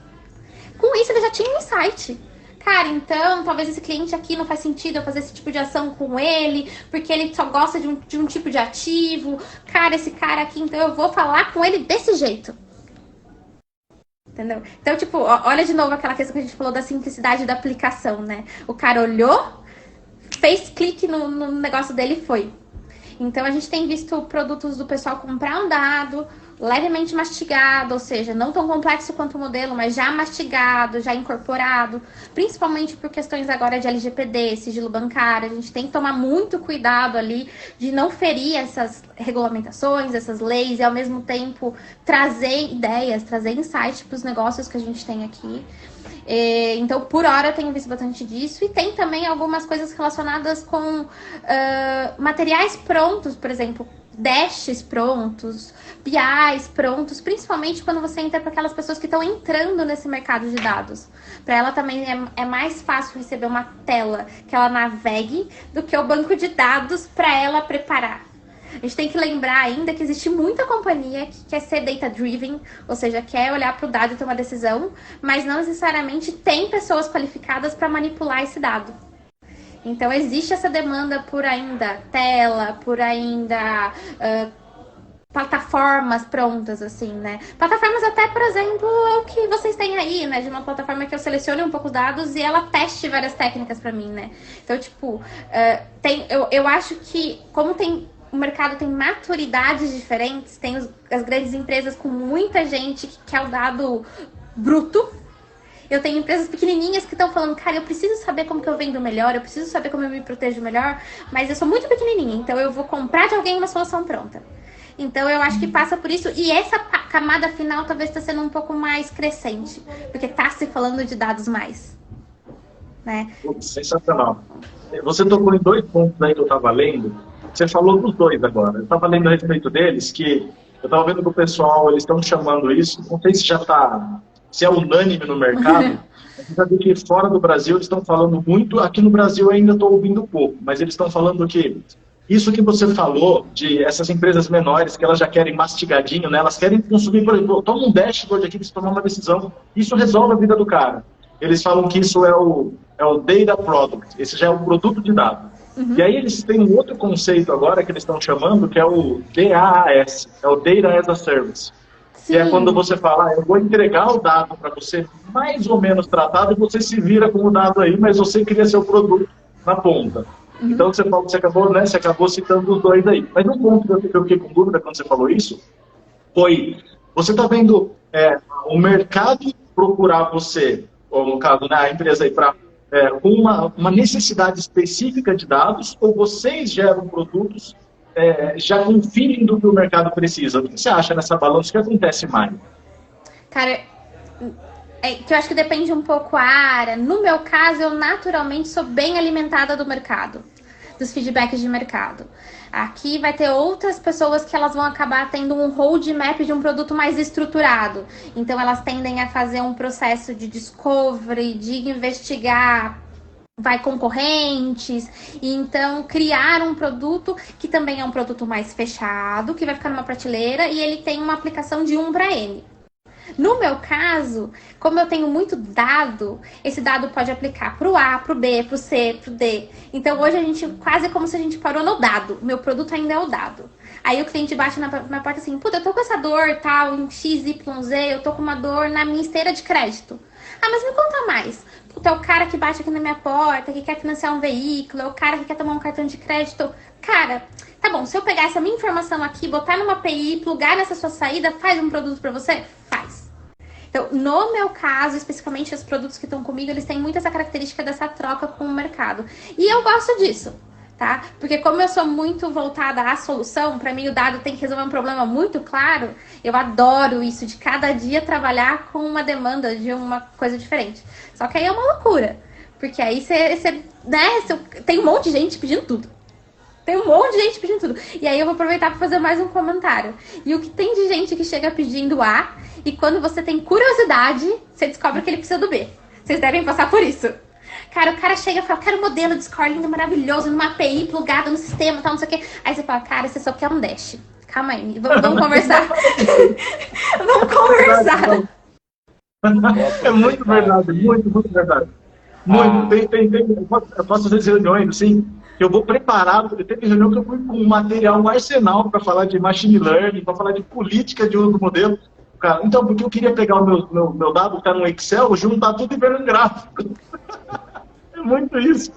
Com isso ele já tinha um insight. Cara, então, talvez esse cliente aqui não faz sentido eu fazer esse tipo de ação com ele, porque ele só gosta de um tipo de ativo. Cara, esse cara aqui, então eu vou falar com ele desse jeito. Entendeu? Então, tipo, olha de novo aquela questão que a gente falou da simplicidade da aplicação, né? O cara olhou, fez clique no negócio dele e foi. Então, a gente tem visto produtos do pessoal comprar um dado levemente mastigado, ou seja, não tão complexo quanto o modelo, mas já mastigado, já incorporado, principalmente por questões agora de LGPD, sigilo bancário. A gente tem que tomar muito cuidado ali de não ferir essas regulamentações, essas leis, e ao mesmo tempo trazer ideias, trazer insight para os negócios que a gente tem aqui. Então, por hora, eu tenho visto bastante disso. E tem também algumas coisas relacionadas com materiais prontos, por exemplo, dashes prontos, BIs prontos, principalmente quando você entra para aquelas pessoas que estão entrando nesse mercado de dados. Para ela também é mais fácil receber uma tela que ela navegue do que o banco de dados para ela preparar. A gente tem que lembrar ainda que existe muita companhia que quer ser data-driven, ou seja, quer olhar para o dado e tomar decisão, mas não necessariamente tem pessoas qualificadas para manipular esse dado. Então, existe essa demanda por ainda tela, por ainda plataformas prontas, assim, né? Plataformas até, por exemplo, é o que vocês têm aí, né? De uma plataforma que eu selecione um pouco os dados e ela teste várias técnicas para mim, né? Então, tipo, eu acho que como o mercado tem maturidades diferentes, tem as grandes empresas com muita gente que quer o dado bruto. Eu tenho empresas pequenininhas que estão falando, cara, eu preciso saber como que eu vendo melhor, eu preciso saber como eu me protejo melhor, mas eu sou muito pequenininha, então eu vou comprar de alguém uma solução pronta. Então eu acho que passa por isso, e essa camada final talvez está sendo um pouco mais crescente, porque está se falando de dados mais, né? Sensacional. Você tocou em 2 pontos aí que eu estava lendo, você falou dos 2 agora. Eu estava lendo a respeito deles, que eu estava vendo que o pessoal, eles estão chamando isso, não sei se já está... se é unânime no mercado, você sabe que fora do Brasil eles estão falando muito, aqui no Brasil eu ainda estou ouvindo pouco, mas eles estão falando que isso que você falou, de essas empresas menores, que elas já querem mastigadinho, né? Elas querem consumir, por exemplo, toma um dashboard aqui para você tomar uma decisão, isso resolve a vida do cara. Eles falam que isso é o data product, esse já é o produto de dados. Uhum. E aí eles têm um outro conceito agora que eles estão chamando, que é o DaaS, é o Data as a Service. Sim. Que é quando você fala, eu vou entregar o dado para você mais ou menos tratado e você se vira com o dado aí, mas você cria seu produto na ponta. Uhum. Então você acabou citando os 2 aí. Mas um ponto que eu fiquei com dúvida quando você falou isso foi, você está vendo o mercado procurar você, ou no caso, né, a empresa aí, com uma necessidade específica de dados, ou vocês geram produtos já com o feeling do que o mercado precisa? O que você acha nessa balança? O que acontece mais? Cara, que eu acho que depende um pouco a área. No meu caso, eu naturalmente sou bem alimentada do mercado, dos feedbacks de mercado. Aqui vai ter outras pessoas que elas vão acabar tendo um roadmap de um produto mais estruturado. Então, elas tendem a fazer um processo de discovery, de investigar concorrentes, e então criar um produto que também é um produto mais fechado, que vai ficar numa prateleira e ele tem uma aplicação de 1 para N. No meu caso, como eu tenho muito dado, esse dado pode aplicar para o A, para o B, para o C, para o D. Então hoje a gente quase como se a gente parou no dado. O meu produto ainda é o dado. Aí o cliente bate na minha porta assim, puta, eu tô com essa dor tal, em XYZ, eu tô com uma dor na minha esteira de crédito. Ah, mas me conta mais. Puta, é o cara que bate aqui na minha porta, que quer financiar um veículo, é o cara que quer tomar um cartão de crédito. Cara, tá bom, se eu pegar essa minha informação aqui, botar numa API, plugar nessa sua saída, faz um produto pra você? Faz. Então, no meu caso, especificamente os produtos que estão comigo, eles têm muito essa característica dessa troca com o mercado. E eu gosto disso, tá? Porque como eu sou muito voltada à solução, pra mim o dado tem que resolver um problema muito claro, eu adoro isso, de cada dia trabalhar com uma demanda de uma coisa diferente. Só que aí é uma loucura, porque aí você tem um monte de gente pedindo tudo. Tem um monte de gente pedindo tudo. E aí eu vou aproveitar para fazer mais um comentário. E o que tem de gente que chega pedindo A, e quando você tem curiosidade, você descobre que ele precisa do B. Vocês devem passar por isso. Cara, o cara chega e fala, quero um modelo de score lindo, maravilhoso, numa API plugada no sistema, tal, não sei o quê. Aí você fala, cara, você só quer um dash. Calma aí, vamos conversar. Vamos conversar. É muito verdade, muito verdade. Muito, eu posso fazer reuniões assim, que eu vou preparado, porque teve reunião que eu fui com um material, um arsenal para falar de machine learning, para falar de política de uso do modelo. Cara, então, porque eu queria pegar o meu dado, ficar no Excel, juntar tudo e ver no gráfico. É muito isso.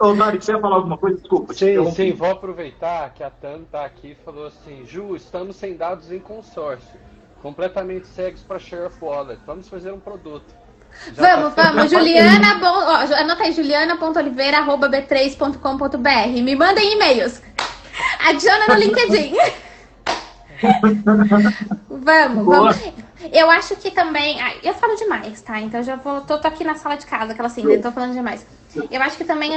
Ô, Dari, você ia falar alguma coisa? Desculpa. Sim, vou aproveitar que a Tan tá aqui e falou assim, Ju, estamos sem dados em consórcio, completamente cegos para share of wallet, vamos fazer um produto. Vamos. Juliana, anota aí, juliana.oliveira@b3.com.br. Me mandem e-mails. Adiciona no LinkedIn. Vamos. Eu acho que também... eu falo demais, tá? Então já vou... Tô aqui na sala de casa, aquela assim, né? Tô falando demais. Eu acho que também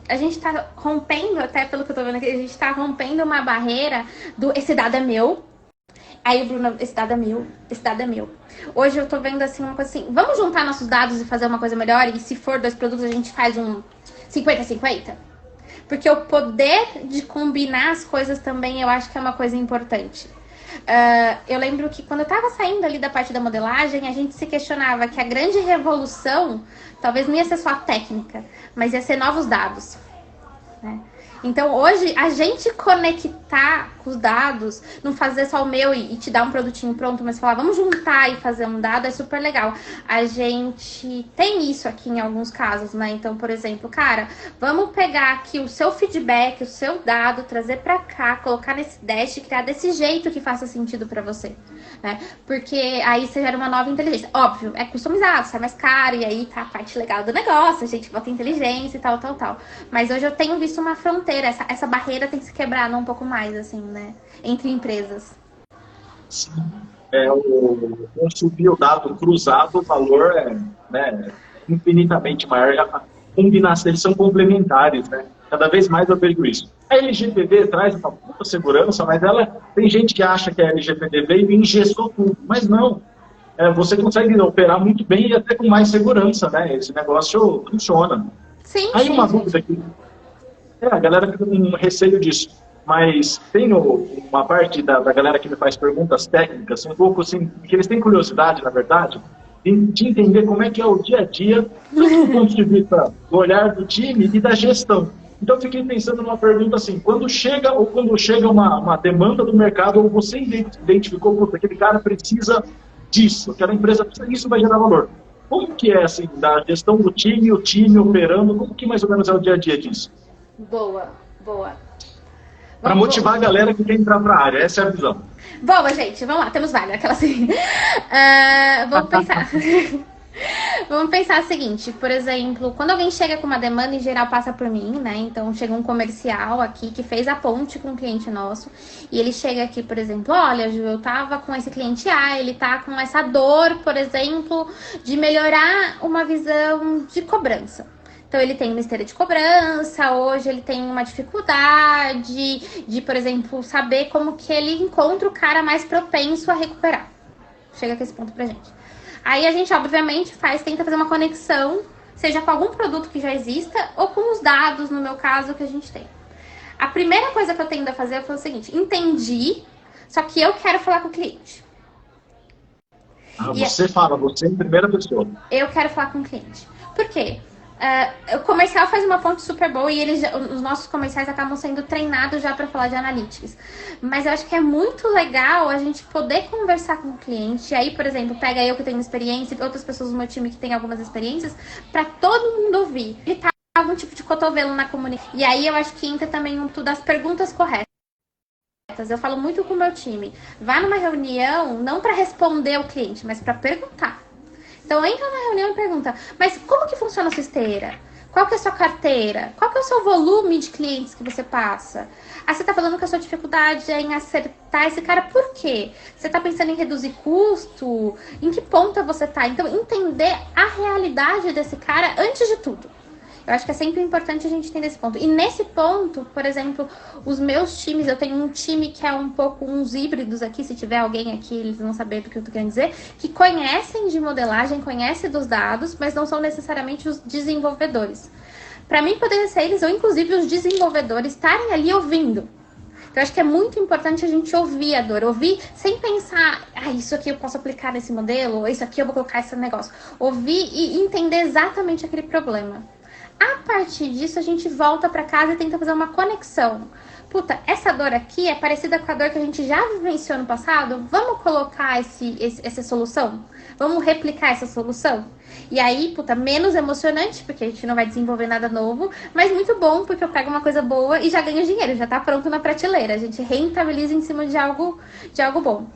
a gente tá rompendo, até pelo que eu tô vendo aqui, a gente tá rompendo uma barreira do esse dado é meu. Aí o Bruno, esse dado é meu. Hoje eu tô vendo assim uma coisa assim, vamos juntar nossos dados e fazer uma coisa melhor? E se for 2 produtos, a gente faz um 50-50? Porque o poder de combinar as coisas também eu acho que é uma coisa importante. Eu lembro que quando eu tava saindo ali da parte da modelagem, a gente se questionava que a grande revolução talvez não ia ser só a técnica, mas ia ser novos dados, né? Então, hoje, a gente conectar com os dados, não fazer só o meu e te dar um produtinho pronto, mas falar, vamos juntar e fazer um dado, é super legal. A gente tem isso aqui em alguns casos, né? Então, por exemplo, cara, vamos pegar aqui o seu feedback, o seu dado, trazer pra cá, colocar nesse dash e criar desse jeito que faça sentido pra você, né? Porque aí você gera uma nova inteligência. Óbvio, é customizado, sai mais caro, e aí tá a parte legal do negócio, a gente bota inteligência e tal. Mas hoje eu tenho visto uma fronteira, essa barreira tem que se quebrar um pouco mais, assim, né? Entre empresas. Sim. Consumir o dado cruzado, o valor né, infinitamente maior. A combinação, eles são complementares, né? Cada vez mais eu vejo isso. A LGPD traz uma puta segurança, mas tem gente que acha que a LGPD veio e engessou tudo, mas não. Você consegue operar muito bem e até com mais segurança, né? Esse negócio funciona. Sim, Aí uma dúvida aqui. A galera fica com receio disso. Mas tem uma parte da galera que me faz perguntas técnicas, um pouco assim, que eles têm curiosidade, na verdade, de entender como é que é o dia a dia, tanto do ponto de vista do olhar do time e da gestão. Então eu fiquei pensando numa pergunta assim, quando chega uma demanda do mercado, ou você identificou que aquele cara precisa disso, aquela empresa precisa, isso vai gerar valor. Como que é assim, da gestão do time, o time operando, como que mais ou menos é o dia a dia disso? Boa. Para motivar a galera que quer entrar para a área, essa é a visão. Boa, gente, vamos lá, temos várias, aquela assim. Vamos pensar. Vamos pensar o seguinte, por exemplo, quando alguém chega com uma demanda, em geral passa por mim, né? Então chega um comercial aqui que fez a ponte com um cliente nosso e ele chega aqui, por exemplo, olha, Ju, eu tava com esse cliente A, ele tá com essa dor, por exemplo, de melhorar uma visão de cobrança. Então, ele tem uma esteira de cobrança, hoje ele tem uma dificuldade de, por exemplo, saber como que ele encontra o cara mais propenso a recuperar. Chega aqui esse ponto pra gente. Aí a gente, obviamente, tenta fazer uma conexão, seja com algum produto que já exista ou com os dados, no meu caso, que a gente tem. A primeira coisa que eu tendo a fazer foi o seguinte, entendi, só que eu quero falar com o cliente. Você em primeira pessoa. Eu quero falar com o cliente. Por quê? O comercial faz uma ponte super boa e os nossos comerciais acabam sendo treinados já para falar de analytics. Mas eu acho que é muito legal a gente poder conversar com o cliente. E aí, por exemplo, pega eu que tenho experiência e outras pessoas do meu time que têm algumas experiências, para todo mundo ouvir. Evitar algum tipo de cotovelo na comunicação. E aí eu acho que entra também tudo as perguntas corretas. Eu falo muito com o meu time. Vá numa reunião não para responder ao cliente, mas para perguntar. Então, entra na reunião e pergunta, mas como que funciona a sua esteira? Qual que é a sua carteira? Qual que é o seu volume de clientes que você passa? Você está falando que a sua dificuldade é em acertar esse cara, por quê? Você está pensando em reduzir custo? Em que ponto você está? Então, entender a realidade desse cara antes de tudo. Eu acho que é sempre importante a gente entender esse ponto. E nesse ponto, por exemplo, os meus times, eu tenho um time que é um pouco uns híbridos aqui, se tiver alguém aqui, eles vão saber do que eu tô querendo dizer, que conhecem de modelagem, conhecem dos dados, mas não são necessariamente os desenvolvedores. Para mim, poderia ser eles, ou inclusive os desenvolvedores, estarem ali ouvindo. Então, eu acho que é muito importante a gente ouvir a dor. Ouvir sem pensar, isso aqui eu posso aplicar nesse modelo, ou isso aqui eu vou colocar esse negócio. Ouvir e entender exatamente aquele problema. A partir disso, a gente volta para casa e tenta fazer uma conexão. Puta, essa dor aqui é parecida com a dor que a gente já vivenciou no passado? Vamos colocar essa solução? Vamos replicar essa solução? E aí, puta, menos emocionante, porque a gente não vai desenvolver nada novo, mas muito bom, porque eu pego uma coisa boa e já ganho dinheiro, já tá pronto na prateleira. A gente rentabiliza em cima de algo bom.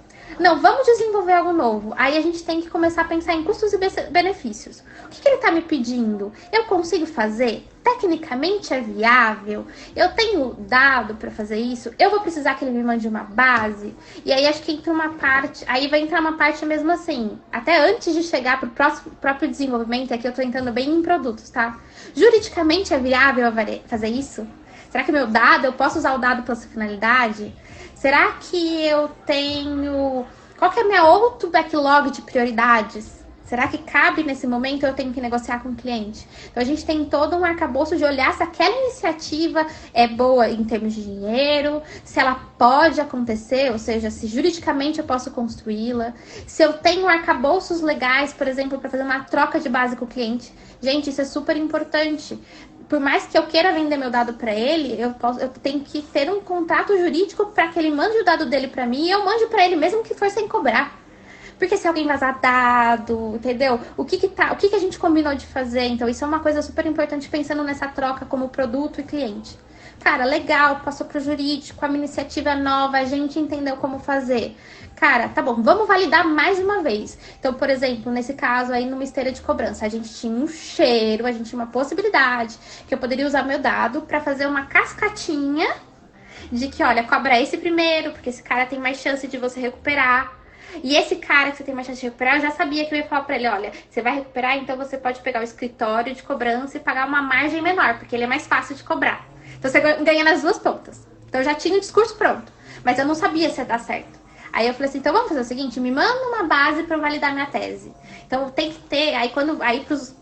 Não, vamos desenvolver algo novo. Aí a gente tem que começar a pensar em custos e benefícios. O que ele está me pedindo? Eu consigo fazer? Tecnicamente é viável? Eu tenho dado para fazer isso? Eu vou precisar que ele me mande uma base? E aí acho que entra uma parte... Aí vai entrar uma parte mesmo assim. Até antes de chegar para o próprio desenvolvimento, aqui eu estou entrando bem em produtos, tá? Juridicamente é viável fazer isso? Será que meu dado, eu posso usar o dado para essa finalidade? Será que eu tenho... Qual que é a minha outro backlog de prioridades? Será que cabe nesse momento ou eu tenho que negociar com o cliente? Então, a gente tem todo um arcabouço de olhar se aquela iniciativa é boa em termos de dinheiro, se ela pode acontecer, ou seja, se juridicamente eu posso construí-la, se eu tenho arcabouços legais, por exemplo, para fazer uma troca de base com o cliente. Gente, isso é super importante. Por mais que eu queira vender meu dado para ele, eu tenho que ter um contrato jurídico para que ele mande o dado dele para mim e eu mande para ele, mesmo que for sem cobrar. Porque se alguém vazar dado, entendeu? O que a gente combinou de fazer? Então, isso é uma coisa super importante pensando nessa troca como produto e cliente. Cara, legal, passou pro jurídico, a minha iniciativa é nova, a gente entendeu como fazer. Cara, tá bom, vamos validar mais uma vez. Então, por exemplo, nesse caso aí, numa esteira de cobrança, a gente tinha um cheiro, a gente tinha uma possibilidade que eu poderia usar meu dado para fazer uma cascatinha de que, olha, cobra esse primeiro, porque esse cara tem mais chance de você recuperar. E esse cara que você tem mais chance de recuperar, eu já sabia que eu ia falar pra ele, olha, você vai recuperar, então você pode pegar o escritório de cobrança e pagar uma margem menor, porque ele é mais fácil de cobrar. Então você ganha nas duas pontas. Então eu já tinha o discurso pronto, mas eu não sabia se ia dar certo. Aí eu falei assim, então vamos fazer o seguinte, me manda uma base pra eu validar minha tese. Então tem que ter,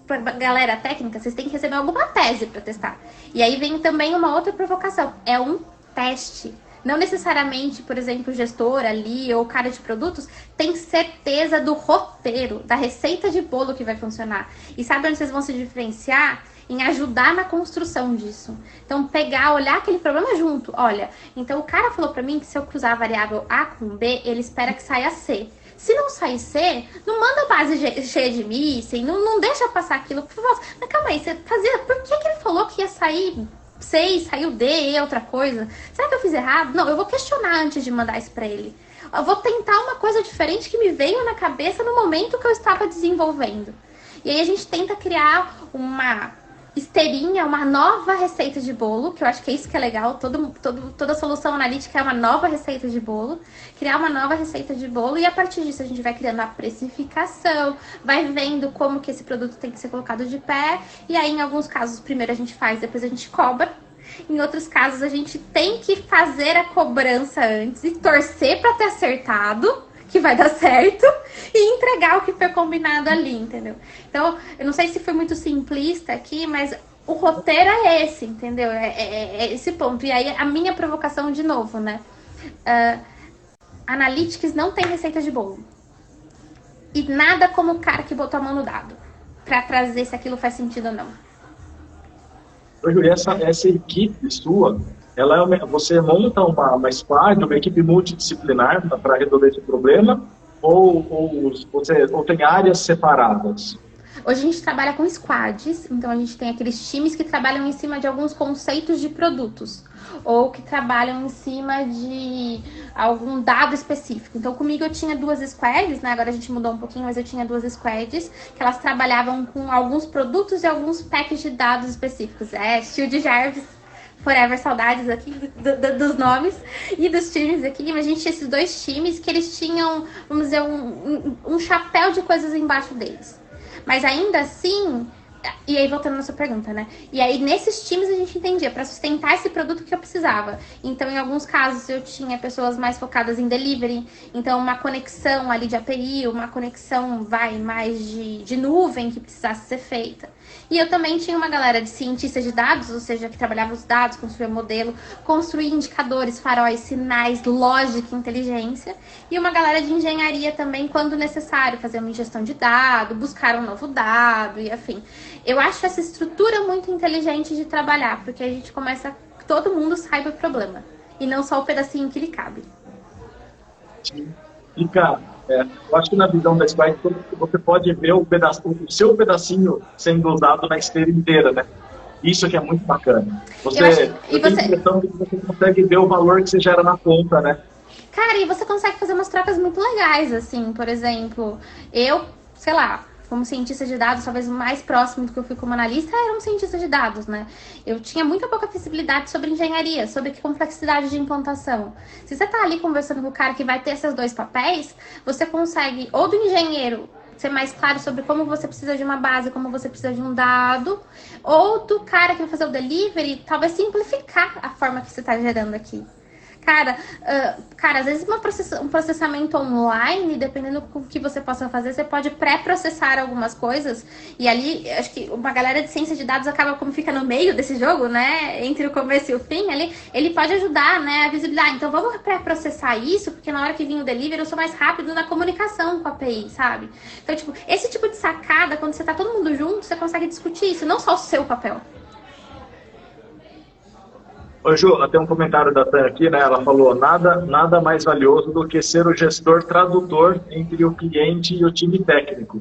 pra galera técnica, vocês têm que receber alguma tese pra testar. E aí vem também uma outra provocação, é um teste. Não necessariamente, por exemplo, o gestor ali ou o cara de produtos tem certeza do roteiro, da receita de bolo que vai funcionar. E sabe onde vocês vão se diferenciar? Em ajudar na construção disso. Então, olhar aquele problema junto. Olha, então o cara falou pra mim que se eu cruzar a variável A com B, ele espera que saia C. Se não sair C, não manda base cheia de mísseis, não deixa passar aquilo. Mas calma aí, por que ele falou que ia sair C, saiu D e outra coisa? Será que eu fiz errado? Não, eu vou questionar antes de mandar isso pra ele. Eu vou tentar uma coisa diferente que me veio na cabeça no momento que eu estava desenvolvendo. E aí a gente tenta criar uma esteirinha, uma nova receita de bolo, que eu acho que é isso que é legal, toda solução analítica é uma nova receita de bolo, criar uma nova receita de bolo e a partir disso a gente vai criando a precificação, vai vendo como que esse produto tem que ser colocado de pé e aí em alguns casos primeiro a gente faz, depois a gente cobra, em outros casos a gente tem que fazer a cobrança antes e torcer para ter acertado, que vai dar certo, e entregar o que foi combinado ali, entendeu? Então, eu não sei se foi muito simplista aqui, mas o roteiro é esse, entendeu? É esse ponto. E aí, a minha provocação de novo, né? Analytics não tem receita de bolo. E nada como o cara que botou a mão no dado, pra trazer se aquilo faz sentido ou não. Ô, Júlia, essa equipe sua, você monta uma squad, uma equipe multidisciplinar para resolver esse problema ou tem áreas separadas? Hoje a gente trabalha com squads, então a gente tem aqueles times que trabalham em cima de alguns conceitos de produtos ou que trabalham em cima de algum dado específico. Então comigo eu tinha 2 squads, né? Agora a gente mudou um pouquinho, mas eu tinha 2 squads que elas trabalhavam com alguns produtos e alguns packs de dados específicos. Shield Jarvis, Forever, saudades aqui dos nomes e dos times aqui, mas a gente tinha esses 2 times que eles tinham, vamos dizer, um chapéu de coisas embaixo deles. Mas ainda assim, E aí, voltando na sua pergunta, né? E aí, nesses times, a gente entendia, para sustentar esse produto que eu precisava. Então, em alguns casos, eu tinha pessoas mais focadas em delivery. Então, uma conexão ali de API, uma conexão, mais de nuvem que precisasse ser feita. E eu também tinha uma galera de cientistas de dados, ou seja, que trabalhava os dados, construía modelo, construía indicadores, faróis, sinais, lógica, inteligência. E uma galera de engenharia também, quando necessário, fazer uma ingestão de dado, buscar um novo dado e afim. Eu acho essa estrutura muito inteligente de trabalhar, porque a gente começa, todo mundo saiba o problema. E não só o pedacinho que lhe cabe. Sim. E, cara, eu acho que na visão da Squad você pode ver o seu pedacinho sendo usado na esteira inteira, né? Isso que é muito bacana. Eu tenho a impressão de que você consegue ver o valor que você gera na ponta, né? Cara, e você consegue fazer umas trocas muito legais, assim, por exemplo, eu, sei lá, como cientista de dados, talvez o mais próximo do que eu fui como analista era um cientista de dados, né? Eu tinha muita pouca visibilidade sobre engenharia, sobre complexidade de implantação. Se você tá ali conversando com o cara que vai ter esses dois papéis, você consegue, ou do engenheiro, ser mais claro sobre como você precisa de uma base, como você precisa de um dado, ou do cara que vai fazer o delivery, talvez simplificar a forma que você tá gerando aqui. Cara, às vezes um processamento online, dependendo do que você possa fazer, você pode pré-processar algumas coisas. E ali, acho que uma galera de ciência de dados acaba como fica no meio desse jogo, né? Entre o começo e o fim, ali, ele pode ajudar, né? A visibilidade. Então, vamos pré-processar isso, porque na hora que vir o delivery, eu sou mais rápido na comunicação com a API, sabe? Então, tipo, esse tipo de sacada, quando você tá todo mundo junto, você consegue discutir isso, não só o seu papel. Ô, Ju, tem um comentário da Tan aqui, né? Ela falou, nada mais valioso do que ser o gestor tradutor entre o cliente e o time técnico.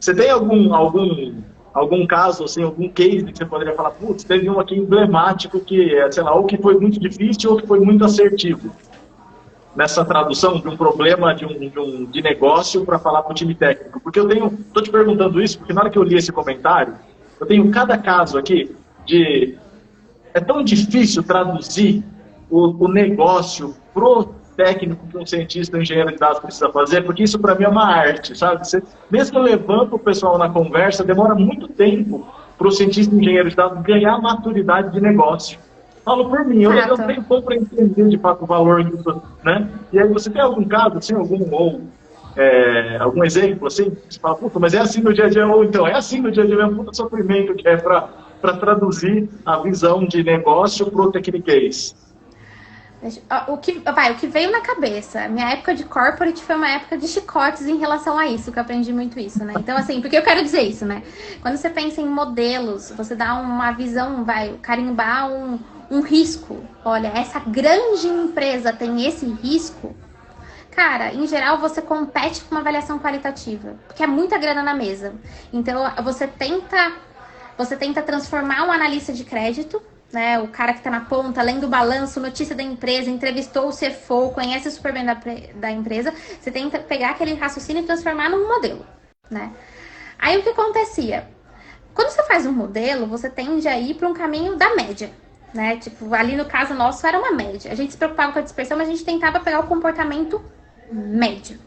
Você tem algum caso, assim, algum case que você poderia falar, putz, teve um aqui emblemático que, sei lá, ou que foi muito difícil ou que foi muito assertivo nessa tradução de um problema de negócio para falar para o time técnico? Porque estou te perguntando isso, porque na hora que eu li esse comentário, eu tenho cada caso aqui de... É tão difícil traduzir o negócio pro técnico que um cientista, um engenheiro de dados precisa fazer, porque isso para mim é uma arte, sabe? Mesmo que eu levanto o pessoal na conversa, demora muito tempo para o cientista e engenheiro de dados ganhar maturidade de negócio. Falo por mim, eu tenho pouco para entender de fato o valor disso, né? E aí você tem algum caso, assim, algum exemplo, assim, que você fala, puta, mas é assim no dia a dia, ou então, é assim no dia a dia, é um puta sofrimento que é para traduzir a visão de negócio para o techniquez. O que veio na cabeça, minha época de corporate foi uma época de chicotes em relação a isso, que eu aprendi muito isso, né? Então, assim, porque eu quero dizer isso, né? Quando você pensa em modelos, você dá uma visão, carimbar um risco. Olha, essa grande empresa tem esse risco. Cara, em geral, você compete com uma avaliação qualitativa, porque é muita grana na mesa. Então, você tenta transformar um analista de crédito, né? O cara que está na ponta, lendo o balanço, notícia da empresa, entrevistou o CFO, conhece super bem da empresa. Você tenta pegar aquele raciocínio e transformar num modelo, né? Aí o que acontecia? Quando você faz um modelo, você tende a ir para um caminho da média, né? Tipo, ali no caso nosso era uma média. A gente se preocupava com a dispersão, mas a gente tentava pegar o comportamento médio.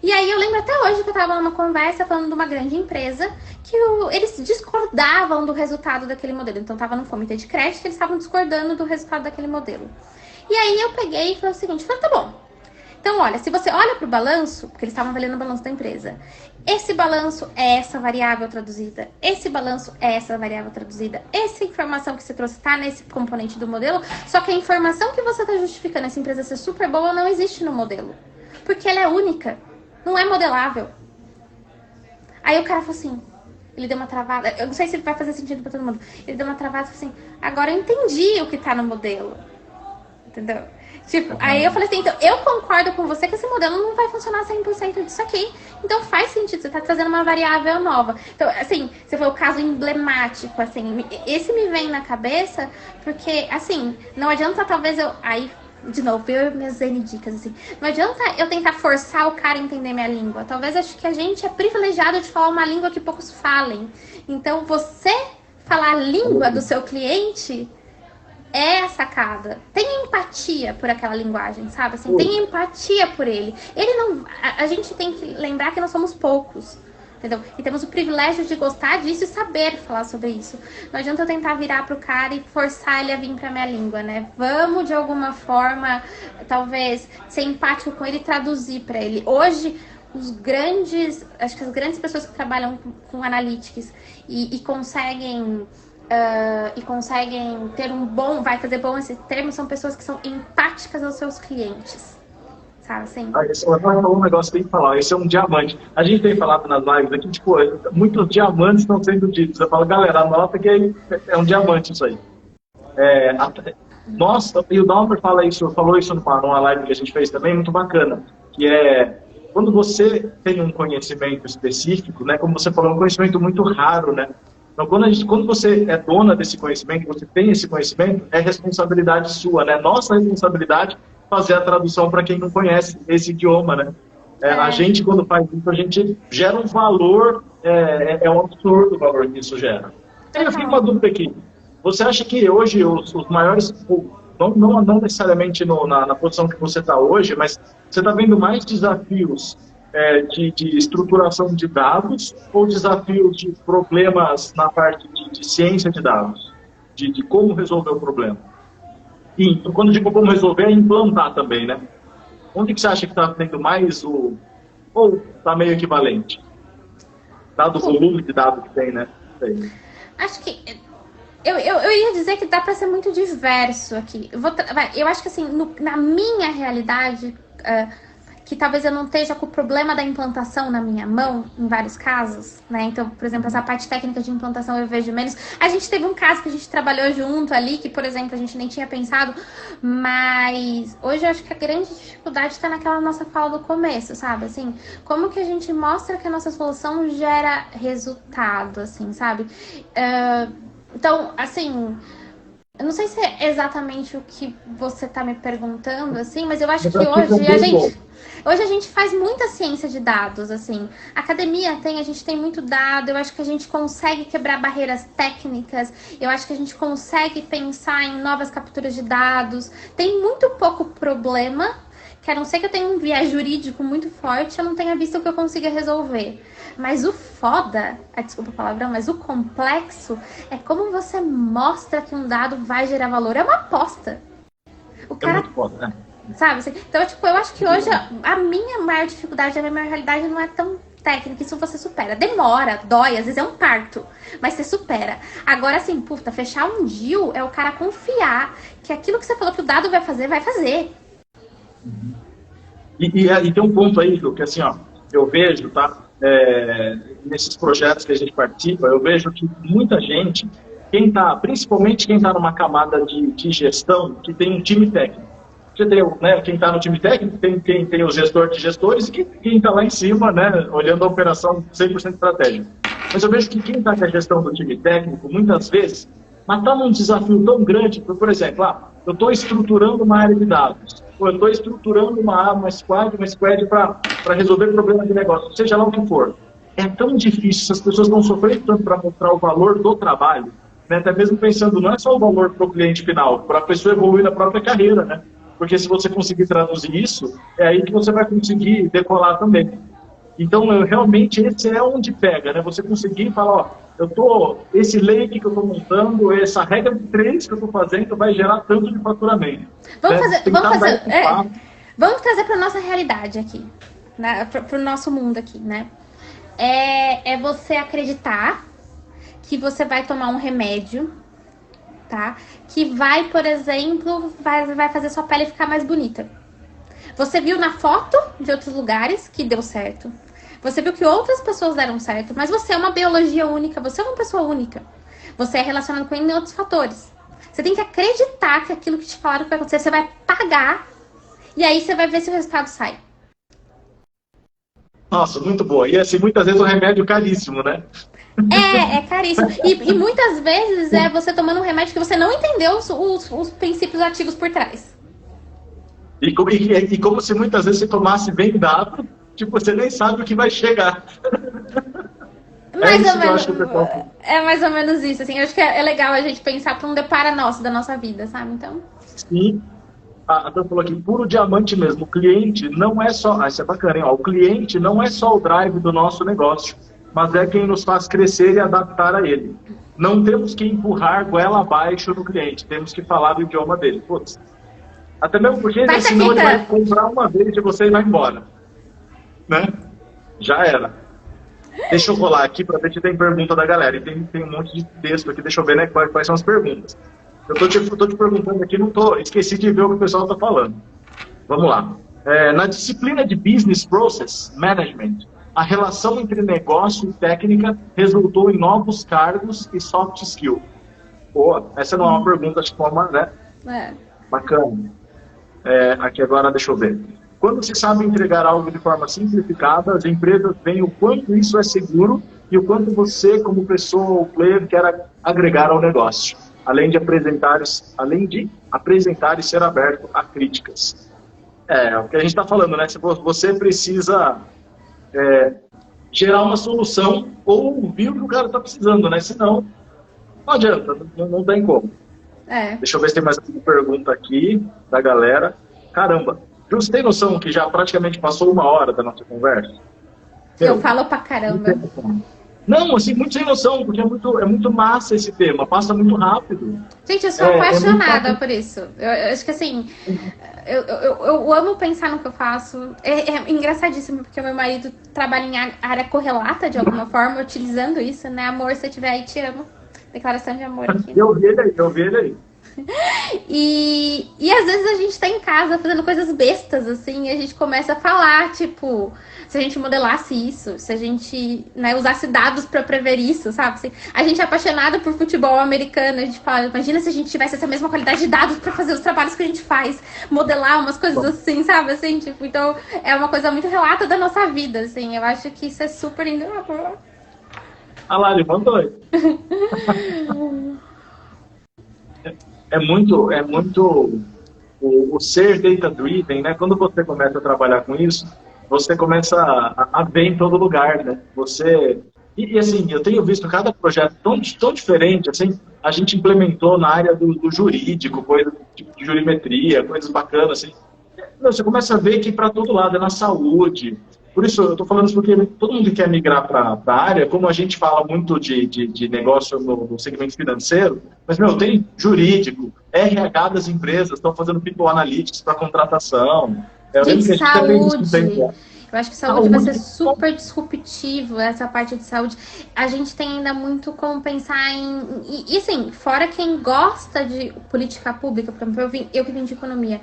E aí eu lembro até hoje que eu estava numa conversa falando de uma grande empresa que eles discordavam do resultado daquele modelo. Então estava no comitê de crédito, eles estavam discordando do resultado daquele modelo. E aí eu peguei e falei o seguinte, tá bom. Então olha, se você olha para o balanço, porque eles estavam avaliando o balanço da empresa, esse balanço é essa variável traduzida, esse balanço é essa variável traduzida, essa informação que você trouxe está nesse componente do modelo, só que a informação que você está justificando essa empresa ser super boa não existe no modelo, porque ela é única. Não é modelável. Aí o cara falou assim, ele deu uma travada, eu não sei se vai fazer sentido pra todo mundo. Ele deu uma travada e falou assim, agora eu entendi o que tá no modelo. Entendeu? Tipo, aí eu falei assim, então, eu concordo com você que esse modelo não vai funcionar 100% disso aqui. Então faz sentido, você tá trazendo uma variável nova. Então, assim, você foi o caso emblemático, assim, esse me vem na cabeça, porque, assim, não adianta talvez de novo, eu e minhas N dicas, assim. Não adianta eu tentar forçar o cara a entender minha língua. Talvez acho que a gente é privilegiado de falar uma língua que poucos falem. Então, você falar a língua do seu cliente é a sacada. Tem empatia por aquela linguagem, sabe? Assim, tem empatia por ele. A gente tem que lembrar que nós somos poucos. Entendeu? E temos o privilégio de gostar disso e saber falar sobre isso. Não adianta eu tentar virar pro cara e forçar ele a vir pra minha língua, né? Vamos, de alguma forma, talvez, ser empático com ele e traduzir pra ele. Hoje, acho que as grandes pessoas que trabalham com analytics e conseguem ter vai fazer bom esse termo, são pessoas que são empáticas aos seus clientes. Sabe, assim? Esse é um negócio que tem que falar, esse é um diamante. A gente tem falado nas lives aqui, tipo, muitos diamantes estão sendo ditos. Eu falo, galera, anota que é um diamante isso aí. Nossa, e o Dalmer falou isso numa live que a gente fez também, muito bacana, que é quando você tem um conhecimento específico, né, como você falou, é um conhecimento muito raro, né? Então, quando você é dona desse conhecimento, você tem esse conhecimento, é responsabilidade sua, né? Nossa responsabilidade fazer a tradução para quem não conhece esse idioma, né? A gente, quando faz isso, a gente gera um valor, é um absurdo o valor que isso gera. Eu fico com uma dúvida aqui. Você acha que hoje os maiores, não necessariamente na posição que você está hoje, mas você está vendo mais desafios de estruturação de dados ou desafios de problemas na parte de ciência de dados? De como resolver o problema? E quando digo como resolver, é implantar também, né? Onde que você acha que está tendo mais ou está meio equivalente? Dado o volume de dados que tem, né? Acho que eu ia dizer que dá para ser muito diverso aqui. Eu acho que assim, na minha realidade, que talvez eu não esteja com o problema da implantação na minha mão, em vários casos, né? Então, por exemplo, essa parte técnica de implantação eu vejo menos. A gente teve um caso que a gente trabalhou junto ali, que, por exemplo, a gente nem tinha pensado, mas hoje eu acho que a grande dificuldade está naquela nossa fala do começo, sabe? Assim, como que a gente mostra que a nossa solução gera resultado, assim, sabe? Então, assim, eu não sei se é exatamente o que você está me perguntando, assim, mas eu acho que hoje a gente faz muita ciência de dados, assim. A academia a gente tem muito dado, eu acho que a gente consegue quebrar barreiras técnicas, eu acho que a gente consegue pensar em novas capturas de dados. Tem muito pouco problema, que a não ser que eu tenha um viés jurídico muito forte, eu não tenha visto o que eu consiga resolver. Mas o foda, desculpa a palavrão, mas o complexo é como você mostra que um dado vai gerar valor. É uma aposta. O cara... É muito foda, né? Sabe? Então, tipo, eu acho que hoje a minha maior dificuldade, a minha maior realidade não é tão técnica. Isso você supera. Demora, dói, às vezes é um parto. Mas você supera. Agora, assim, puta, fechar um deal é o cara confiar que aquilo que você falou que o dado vai fazer, vai fazer. E tem um ponto aí, que assim, ó, eu vejo, tá? Nesses projetos que a gente participa, eu vejo que muita gente, principalmente quem está numa camada de gestão, que tem um time técnico. Você tem, né, quem está no time técnico, tem o gestor de gestores e quem está lá em cima, né, olhando a operação 100% estratégica. Mas eu vejo que quem está com a gestão do time técnico, muitas vezes, mas está num desafio tão grande, por exemplo, eu estou estruturando uma área de dados, ou eu estou estruturando uma squad para resolver problemas de negócio, seja lá o que for. É tão difícil, as pessoas não sofrem tanto para mostrar o valor do trabalho, né, até mesmo pensando, não é só o valor para o cliente final, para a pessoa evoluir na própria carreira, né? Porque se você conseguir traduzir isso, é aí que você vai conseguir decolar também. Então, realmente, esse é onde pega, né? Você conseguir falar, esse lake que eu estou montando, essa regra de 3 que eu estou fazendo vai gerar tanto de faturamento. Vamos trazer para a nossa realidade aqui, né? Para o nosso mundo aqui, né? É você acreditar que você vai tomar um remédio, tá? Que vai, por exemplo, vai fazer sua pele ficar mais bonita. Você viu na foto de outros lugares que deu certo. Você viu que outras pessoas deram certo, mas você é uma biologia única, você é uma pessoa única. Você é relacionado com N outros fatores. Você tem que acreditar que aquilo que te falaram que vai acontecer, você vai pagar e aí você vai ver se o resultado sai. Nossa, muito boa. E assim, muitas vezes o remédio é caríssimo, né? É caríssimo. E muitas vezes é você tomando um remédio que você não entendeu os princípios ativos por trás. E como se muitas vezes você tomasse bem dado, tipo, você nem sabe o que vai chegar. É mais ou menos isso, assim. Eu acho que é legal a gente pensar para um depara nosso, da nossa vida, sabe? Então... Sim. A Tânia falou aqui, puro diamante mesmo. O cliente não é só... isso é bacana, hein? O cliente não é só o drive do nosso negócio, mas é quem nos faz crescer e adaptar a ele. Não temos que empurrar goela abaixo no cliente, temos que falar do idioma dele. Putz, até mesmo porque senão ele vai comprar uma vez de você e vai embora. Né? Já era. Deixa eu rolar aqui para ver se tem pergunta da galera. E tem um monte de texto aqui, deixa eu ver, né, quais são as perguntas. Eu tô te perguntando aqui, esqueci de ver o que o pessoal está falando. Vamos lá. Na disciplina de Business Process Management, a relação entre negócio e técnica resultou em novos cargos e soft skill. Pô, essa não é uma pergunta de forma, né? Bacana. Aqui agora, deixa eu ver. Quando se sabe entregar algo de forma simplificada, as empresas veem o quanto isso é seguro e o quanto você, como pessoa ou player, quer agregar ao negócio, além de apresentar e ser aberto a críticas. O que a gente está falando, né? Você precisa gerar uma solução ou ouvir o que o cara está precisando, né? Senão, não adianta, não tem como. Deixa eu ver se tem mais uma pergunta aqui da galera. Caramba! Você tem noção que já praticamente passou 1 hora da nossa conversa? Eu falo pra caramba. Não, assim, muito sem noção, porque é muito massa esse tema, passa muito rápido. Gente, eu sou apaixonada por isso. Eu acho que assim, eu amo pensar no que eu faço. É engraçadíssimo, porque o meu marido trabalha em área correlata, de alguma forma, utilizando isso, né? Amor, se eu estiver aí, te amo. Declaração de amor aqui. Eu vi ele aí. E às vezes a gente tá em casa fazendo coisas bestas, assim, e a gente começa a falar, tipo, se a gente modelasse isso, se a gente, né, usasse dados pra prever isso, sabe? Assim, a gente é apaixonado por futebol americano, a gente fala, imagina se a gente tivesse essa mesma qualidade de dados pra fazer os trabalhos que a gente faz, modelar umas coisas assim, sabe? Assim, tipo, então é uma coisa muito relata da nossa vida, assim, eu acho que isso é super inovador. Ah lá, ele mandou aí. É muito o ser data-driven, né? Quando você começa a trabalhar com isso, você começa a ver em todo lugar, né? E assim, eu tenho visto cada projeto tão diferente, assim, a gente implementou na área do jurídico, coisas tipo de jurimetria, coisas bacanas, assim. Você começa a ver que para todo lado, é na saúde. Por isso, eu estou falando isso porque todo mundo que quer migrar para a área, como a gente fala muito de negócio no segmento financeiro, mas, tem jurídico, RH das empresas, estão fazendo people analytics para contratação. Gente, saúde. Eu acho que saúde vai ser super disruptivo, essa parte de saúde. A gente tem ainda muito como pensar em... E assim, fora quem gosta de política pública, por exemplo, eu que vim de economia,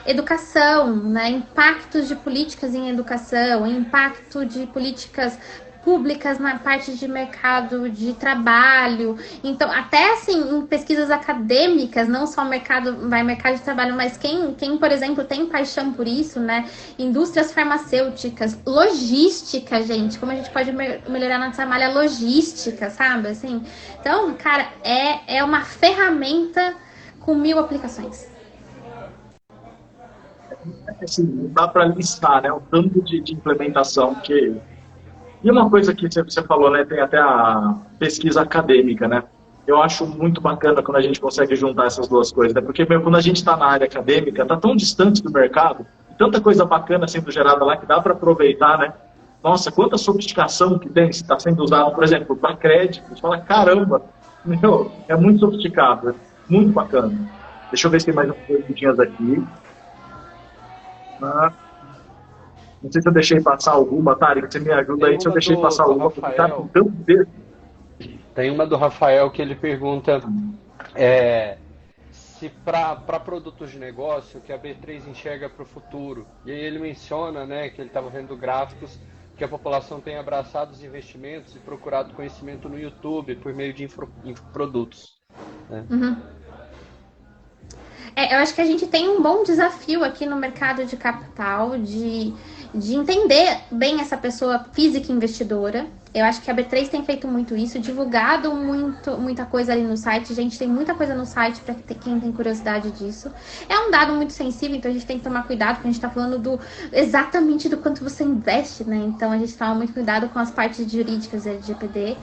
educação, né? Impactos de políticas em educação, impacto de políticas públicas na parte de mercado de trabalho. Então, até assim, em pesquisas acadêmicas, não só mercado de trabalho, mas quem, por exemplo, tem paixão por isso, né? Indústrias farmacêuticas, logística, gente, como a gente pode melhorar nossa malha logística, sabe? Assim, então, cara, é uma ferramenta com 1000 aplicações. Assim, não dá para listar, né? O tanto de implementação que... E uma coisa que você falou, né? Tem até a pesquisa acadêmica, né? Eu acho muito bacana quando a gente consegue juntar essas duas coisas, né? Porque quando a gente está na área acadêmica, está tão distante do mercado, tanta coisa bacana sendo gerada lá que dá para aproveitar, né? Nossa, quanta sofisticação que tem, se está sendo usado, por exemplo, para crédito. Você fala, caramba, é muito sofisticado, é muito bacana. Deixa eu ver se tem mais umas perguntinhas aqui. Não sei se eu deixei passar alguma, Tari, que você me ajuda aí se eu deixei passar alguma, porque tá com tanto texto. Tem uma do Rafael que ele pergunta se para produtos de negócio que a B3 enxerga para o futuro. E aí ele menciona, né, que ele estava vendo gráficos que a população tem abraçado os investimentos e procurado conhecimento no YouTube por meio de infoprodutos. Né? Uhum. Eu acho que a gente tem um bom desafio aqui no mercado de capital de entender bem essa pessoa física investidora. Eu acho que a B3 tem feito muito isso, divulgado muita coisa ali no site. A gente tem muita coisa no site para quem tem curiosidade disso. É um dado muito sensível, então a gente tem que tomar cuidado, porque a gente está falando exatamente do quanto você investe, né? Então a gente toma muito cuidado com as partes jurídicas da LGPD.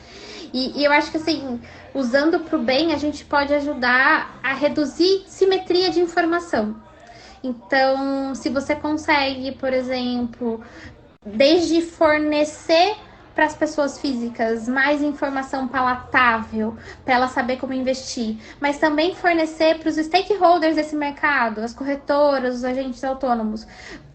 E eu acho que, assim, usando para o bem, a gente pode ajudar a reduzir simetria de informação. Então, se você consegue, por exemplo, desde fornecer para as pessoas físicas mais informação palatável para ela saber como investir, mas também fornecer para os stakeholders desse mercado, as corretoras, os agentes autônomos,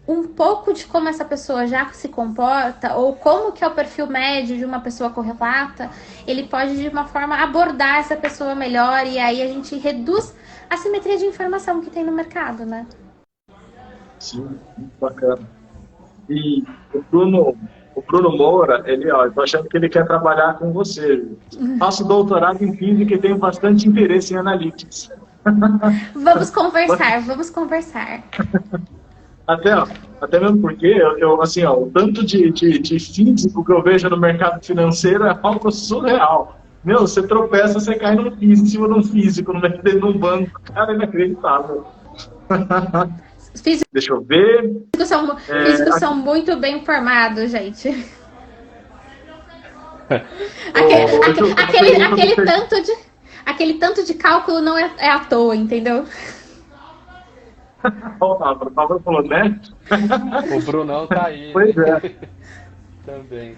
um pouco de como essa pessoa já se comporta ou como que é o perfil médio de uma pessoa correlata, ele pode de uma forma abordar essa pessoa melhor e aí a gente reduz a simetria de informação que tem no mercado, né? Sim, muito bacana. E o Bruno Moura, ele, ó, eu tô achando que ele quer trabalhar com você. Faço doutorado em física e tenho bastante interesse em analytics. Vamos conversar, vamos conversar. Até mesmo porque eu assim, ó, o tanto de físico que eu vejo no mercado financeiro é algo surreal. Meu, você tropeça, você cai no físico, em cima de um físico, no meio de um banco. Cara, é inacreditável. Deixa eu ver. Físicos são muito bem informados, gente. Aquele tanto de cálculo não é à toa, entendeu? O Pablo falou, né? O Brunão tá aí. Pois é. Também.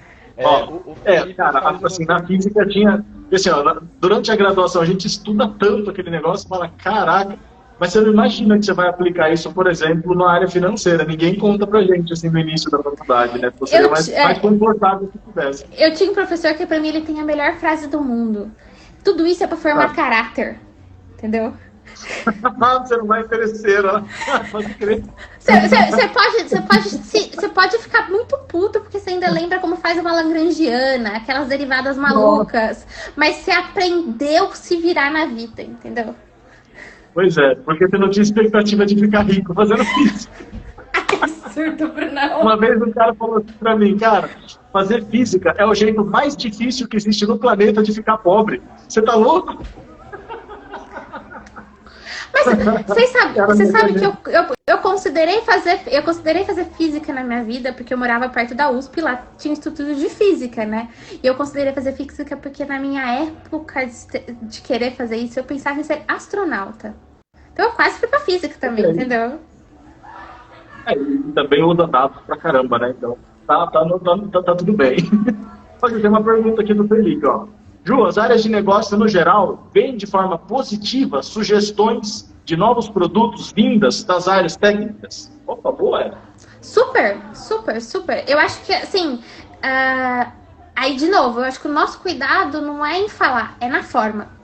Cara, assim, na física tinha... Assim, ó, durante a graduação a gente estuda tanto aquele negócio e fala, caraca, mas você não imagina que você vai aplicar isso, por exemplo, na área financeira. Ninguém conta pra gente, assim, no início da faculdade, né? Você seria mais confortável se tivesse. Eu tinha um professor que, pra mim, ele tem a melhor frase do mundo. Tudo isso é pra formar caráter. Entendeu? Você não vai crescer, ó. Pode crer. Você pode ficar muito puto porque você ainda lembra como faz uma lagrangiana, aquelas derivadas malucas. Mas você aprendeu a se virar na vida, entendeu? Pois é, porque você não tinha expectativa de ficar rico fazendo física. Que absurdo, Brunão. Uma vez um cara falou assim pra mim, cara, fazer física é o jeito mais difícil que existe no planeta de ficar pobre. Você tá louco? Mas você sabe que eu considerei fazer física na minha vida, porque eu morava perto da USP, lá tinha instituto de física, né? E eu considerei fazer física porque na minha época de querer fazer isso, eu pensava em ser astronauta. Então eu quase fui pra física também, entendeu? E também usa dados pra caramba, né? Então tá tudo bem. Olha, tem uma pergunta aqui do Felipe, ó. Ju, as áreas de negócio, no geral, veem de forma positiva sugestões de novos produtos vindas das áreas técnicas? Opa, boa! Super, super, super. Eu acho que, assim, aí, de novo, eu acho que o nosso cuidado não é em falar, é na forma.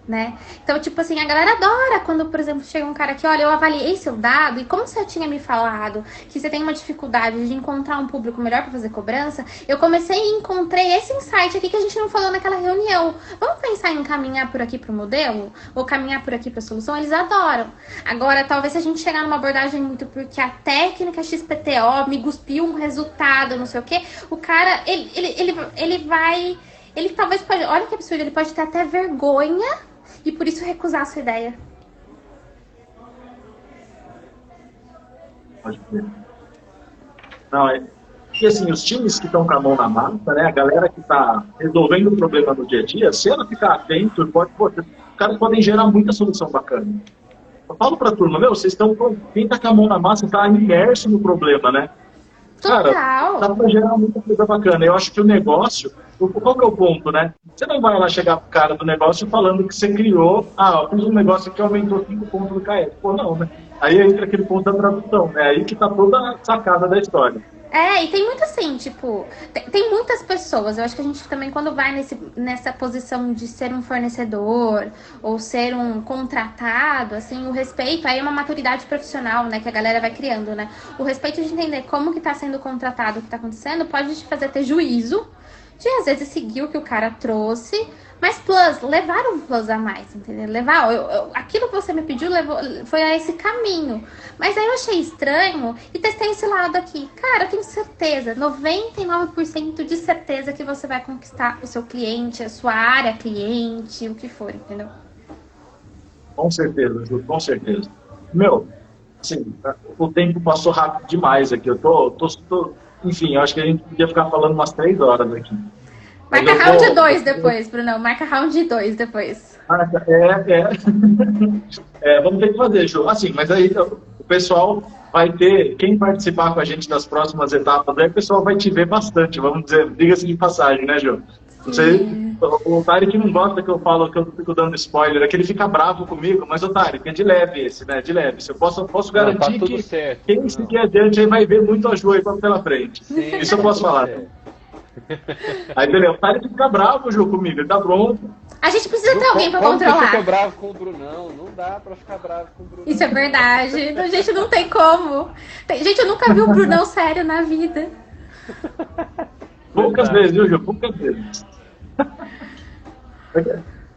Né? Então, tipo assim, a galera adora quando, por exemplo, chega um cara aqui, olha, eu avaliei seu dado e como você tinha me falado que você tem uma dificuldade de encontrar um público melhor para fazer cobrança, eu comecei e encontrei esse insight aqui que a gente não falou naquela reunião. Vamos pensar em caminhar por aqui pro modelo? Ou caminhar por aqui pra solução? Eles adoram. Agora, talvez se a gente chegar numa abordagem muito porque a técnica XPTO me cuspiu um resultado, não sei o quê, o cara, ele vai... Ele talvez pode... Olha que absurdo, ele pode ter até vergonha e por isso recusar a sua ideia. Pode ver. Não, e assim, os times que estão com a mão na massa, né? A galera que está resolvendo o problema no dia a dia, se ela ficar atento, os caras podem gerar muita solução bacana. Eu falo pra turma, vocês estão com... Quem tá com a mão na massa está imerso no problema, né? Cara, dá pra gerar muita coisa bacana. Eu acho que o negócio, qual que é o ponto, né? Você não vai lá chegar pro cara do negócio falando que você criou, eu fiz um negócio que aumentou 5 pontos do KS. Pô, não, né? Aí entra aquele ponto da tradução, né? Aí que tá toda a sacada da história. E tem muito assim, tipo, tem muitas pessoas, eu acho que a gente também quando vai nessa posição de ser um fornecedor ou ser um contratado, assim, o respeito, aí é uma maturidade profissional, né, que a galera vai criando, né, o respeito de entender como que tá sendo contratado, o que tá acontecendo, pode te fazer ter juízo de às vezes seguir o que o cara trouxe, mas levar um plus a mais, entendeu? Levar, aquilo que você me pediu foi a esse caminho. Mas aí eu achei estranho e testei esse lado aqui. Cara, eu tenho certeza, 99% de certeza que você vai conquistar o seu cliente, a sua área cliente, o que for, entendeu? Com certeza, Ju, com certeza. Assim, o tempo passou rápido demais aqui. Eu tô enfim, eu acho que a gente podia ficar falando umas 3 horas aqui. Marca round 2 depois, Brunão. Marca round 2 depois. Vamos ter que fazer, Ju. Assim, mas aí o pessoal vai ter, quem participar com a gente das próximas etapas, aí o pessoal vai te ver bastante, vamos dizer, diga-se de passagem, né, Ju? Não sei, o Tarek não gosta que eu falo, que eu fico dando spoiler, é que ele fica bravo comigo, mas o Tarek, é de leve esse, né, de leve. Eu posso garantir não, tá que certo. quem seguir adiante aí vai ver muito a Ju aí pela frente. Sim, isso eu posso falar. Aí, beleza, o Tarek fica bravo, Ju, comigo, ele tá pronto. A gente precisa ter alguém pra controlar. Você fica bravo com o Brunão, não dá pra ficar bravo com o Brunão. Isso é verdade. Então, gente, não tem como. Gente, eu nunca vi um Brunão sério na vida. Poucas vezes, viu, Ju? Poucas vezes.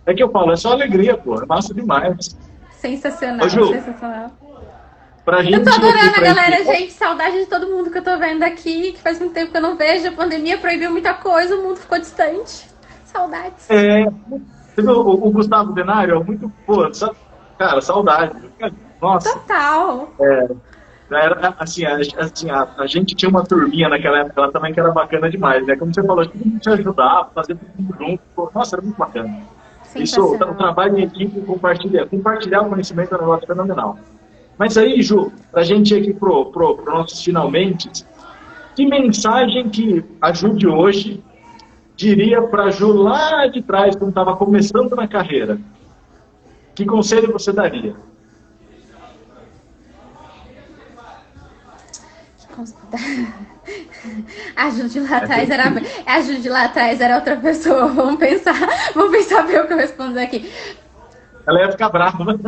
É que eu falo, é só alegria, pô. É massa demais. Sensacional, Ô, Ju, sensacional. Pra gente Eu tô adorando a galera, aqui, gente. Saudade de todo mundo que eu tô vendo aqui, que faz muito tempo que eu não vejo. A pandemia proibiu muita coisa, o mundo ficou distante. Saudades. Você viu o Gustavo Denário? Muito, pô, cara, saudade. Nossa. Total. Era, assim, a gente tinha uma turminha naquela época lá também que era bacana demais, né? Como você falou, todo mundo se ajudava, fazer tudo junto. Pô, nossa, era muito bacana. Isso, o trabalho em equipe, compartilhar o conhecimento é um negócio fenomenal. Mas aí, Ju, pra gente ir aqui pro nossos finalmente, que mensagem que a Ju de hoje diria pra Ju lá de trás, quando estava começando na carreira? Que conselho você daria? A Ju de lá atrás era outra pessoa. Vamos pensar bem o que eu respondo aqui. Ela ia ficar brava.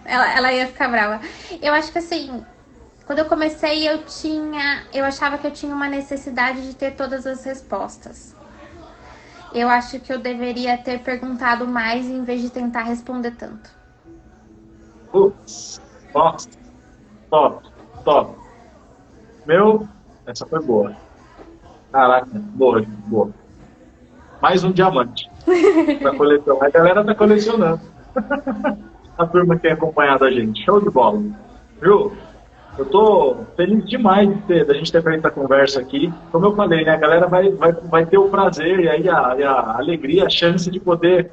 Ela ia ficar brava. Eu acho que assim, quando eu comecei, eu achava que eu tinha uma necessidade de ter todas as respostas. Eu acho que eu deveria ter perguntado mais em vez de tentar responder tanto. Putz, nossa, top. Essa foi boa. Caraca, boa. Mais um diamante pra colecionar. A galera tá colecionando. A turma que tem acompanhado a gente. Show de bola. Ju, eu tô feliz demais da gente ter feito essa conversa aqui. Como eu falei, né? A galera vai ter o prazer e aí a alegria, a chance de poder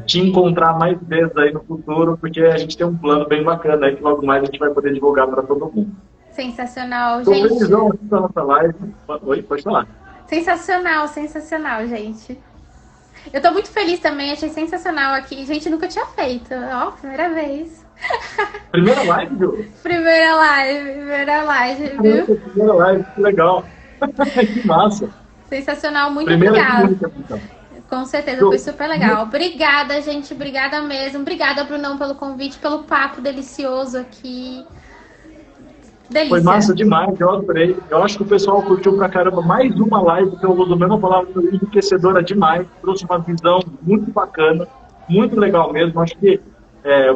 te encontrar mais vezes aí no futuro, porque a gente tem um plano bem bacana aí que logo mais a gente vai poder divulgar para todo mundo. Sensacional, Tô gente. felizão aqui pela nossa live. Oi, pode falar. Sensacional, gente. Eu tô muito feliz também, achei sensacional aqui. Gente, nunca tinha feito. Ó, primeira vez. Primeira live, Ju? Primeira live, viu? Primeira live, que legal. Que massa. Sensacional, muito Primeira obrigada. Então. Com certeza, foi super legal. Obrigada, gente, obrigada mesmo. Obrigada, Brunão, pelo convite, pelo papo delicioso aqui. Delícia. Foi massa demais, eu adorei. Eu acho que o pessoal curtiu pra caramba. Mais uma live que eu uso mesmo palavra enriquecedora demais. Trouxe uma visão muito bacana, muito legal mesmo. Acho que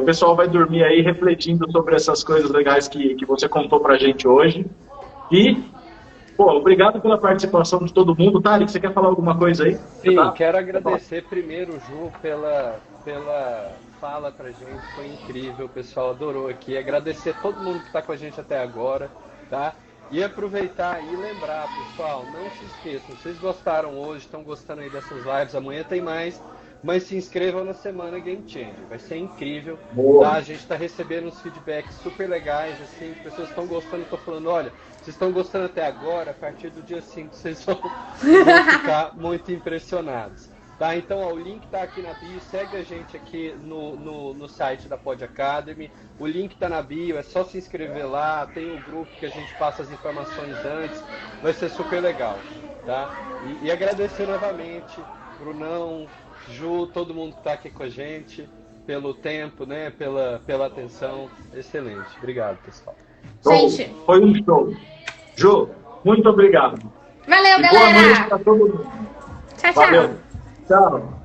o pessoal vai dormir aí refletindo sobre essas coisas legais que você contou pra gente hoje. E, pô, obrigado pela participação de todo mundo. Tarek, você quer falar alguma coisa aí? Sim, quero agradecer primeiro, Ju, pela fala pra gente, foi incrível, o pessoal adorou aqui. Agradecer a todo mundo que está com a gente até agora, tá? E aproveitar e lembrar, pessoal, não se esqueçam, vocês gostaram hoje, estão gostando aí dessas lives, amanhã tem mais, mas se inscrevam na Semana Game Changer, vai ser incrível, tá? A gente está recebendo uns feedbacks super legais, assim, as pessoas estão gostando, estou falando, olha, vocês estão gostando até agora, a partir do dia 5 vocês vão ficar muito impressionados. Tá, então ó, o link está aqui na bio, segue a gente aqui no site da Pod Academy, o link está na bio, é só se inscrever lá, tem o grupo que a gente passa as informações antes, vai ser super legal, tá? E agradecer novamente, Brunão, Ju, todo mundo que está aqui com a gente, pelo tempo, né, pela atenção, excelente, obrigado pessoal. Gente, foi um show. Ju, muito obrigado. Valeu, e galera. Boa noite para todo mundo. Tchau, Valeu. Tchau.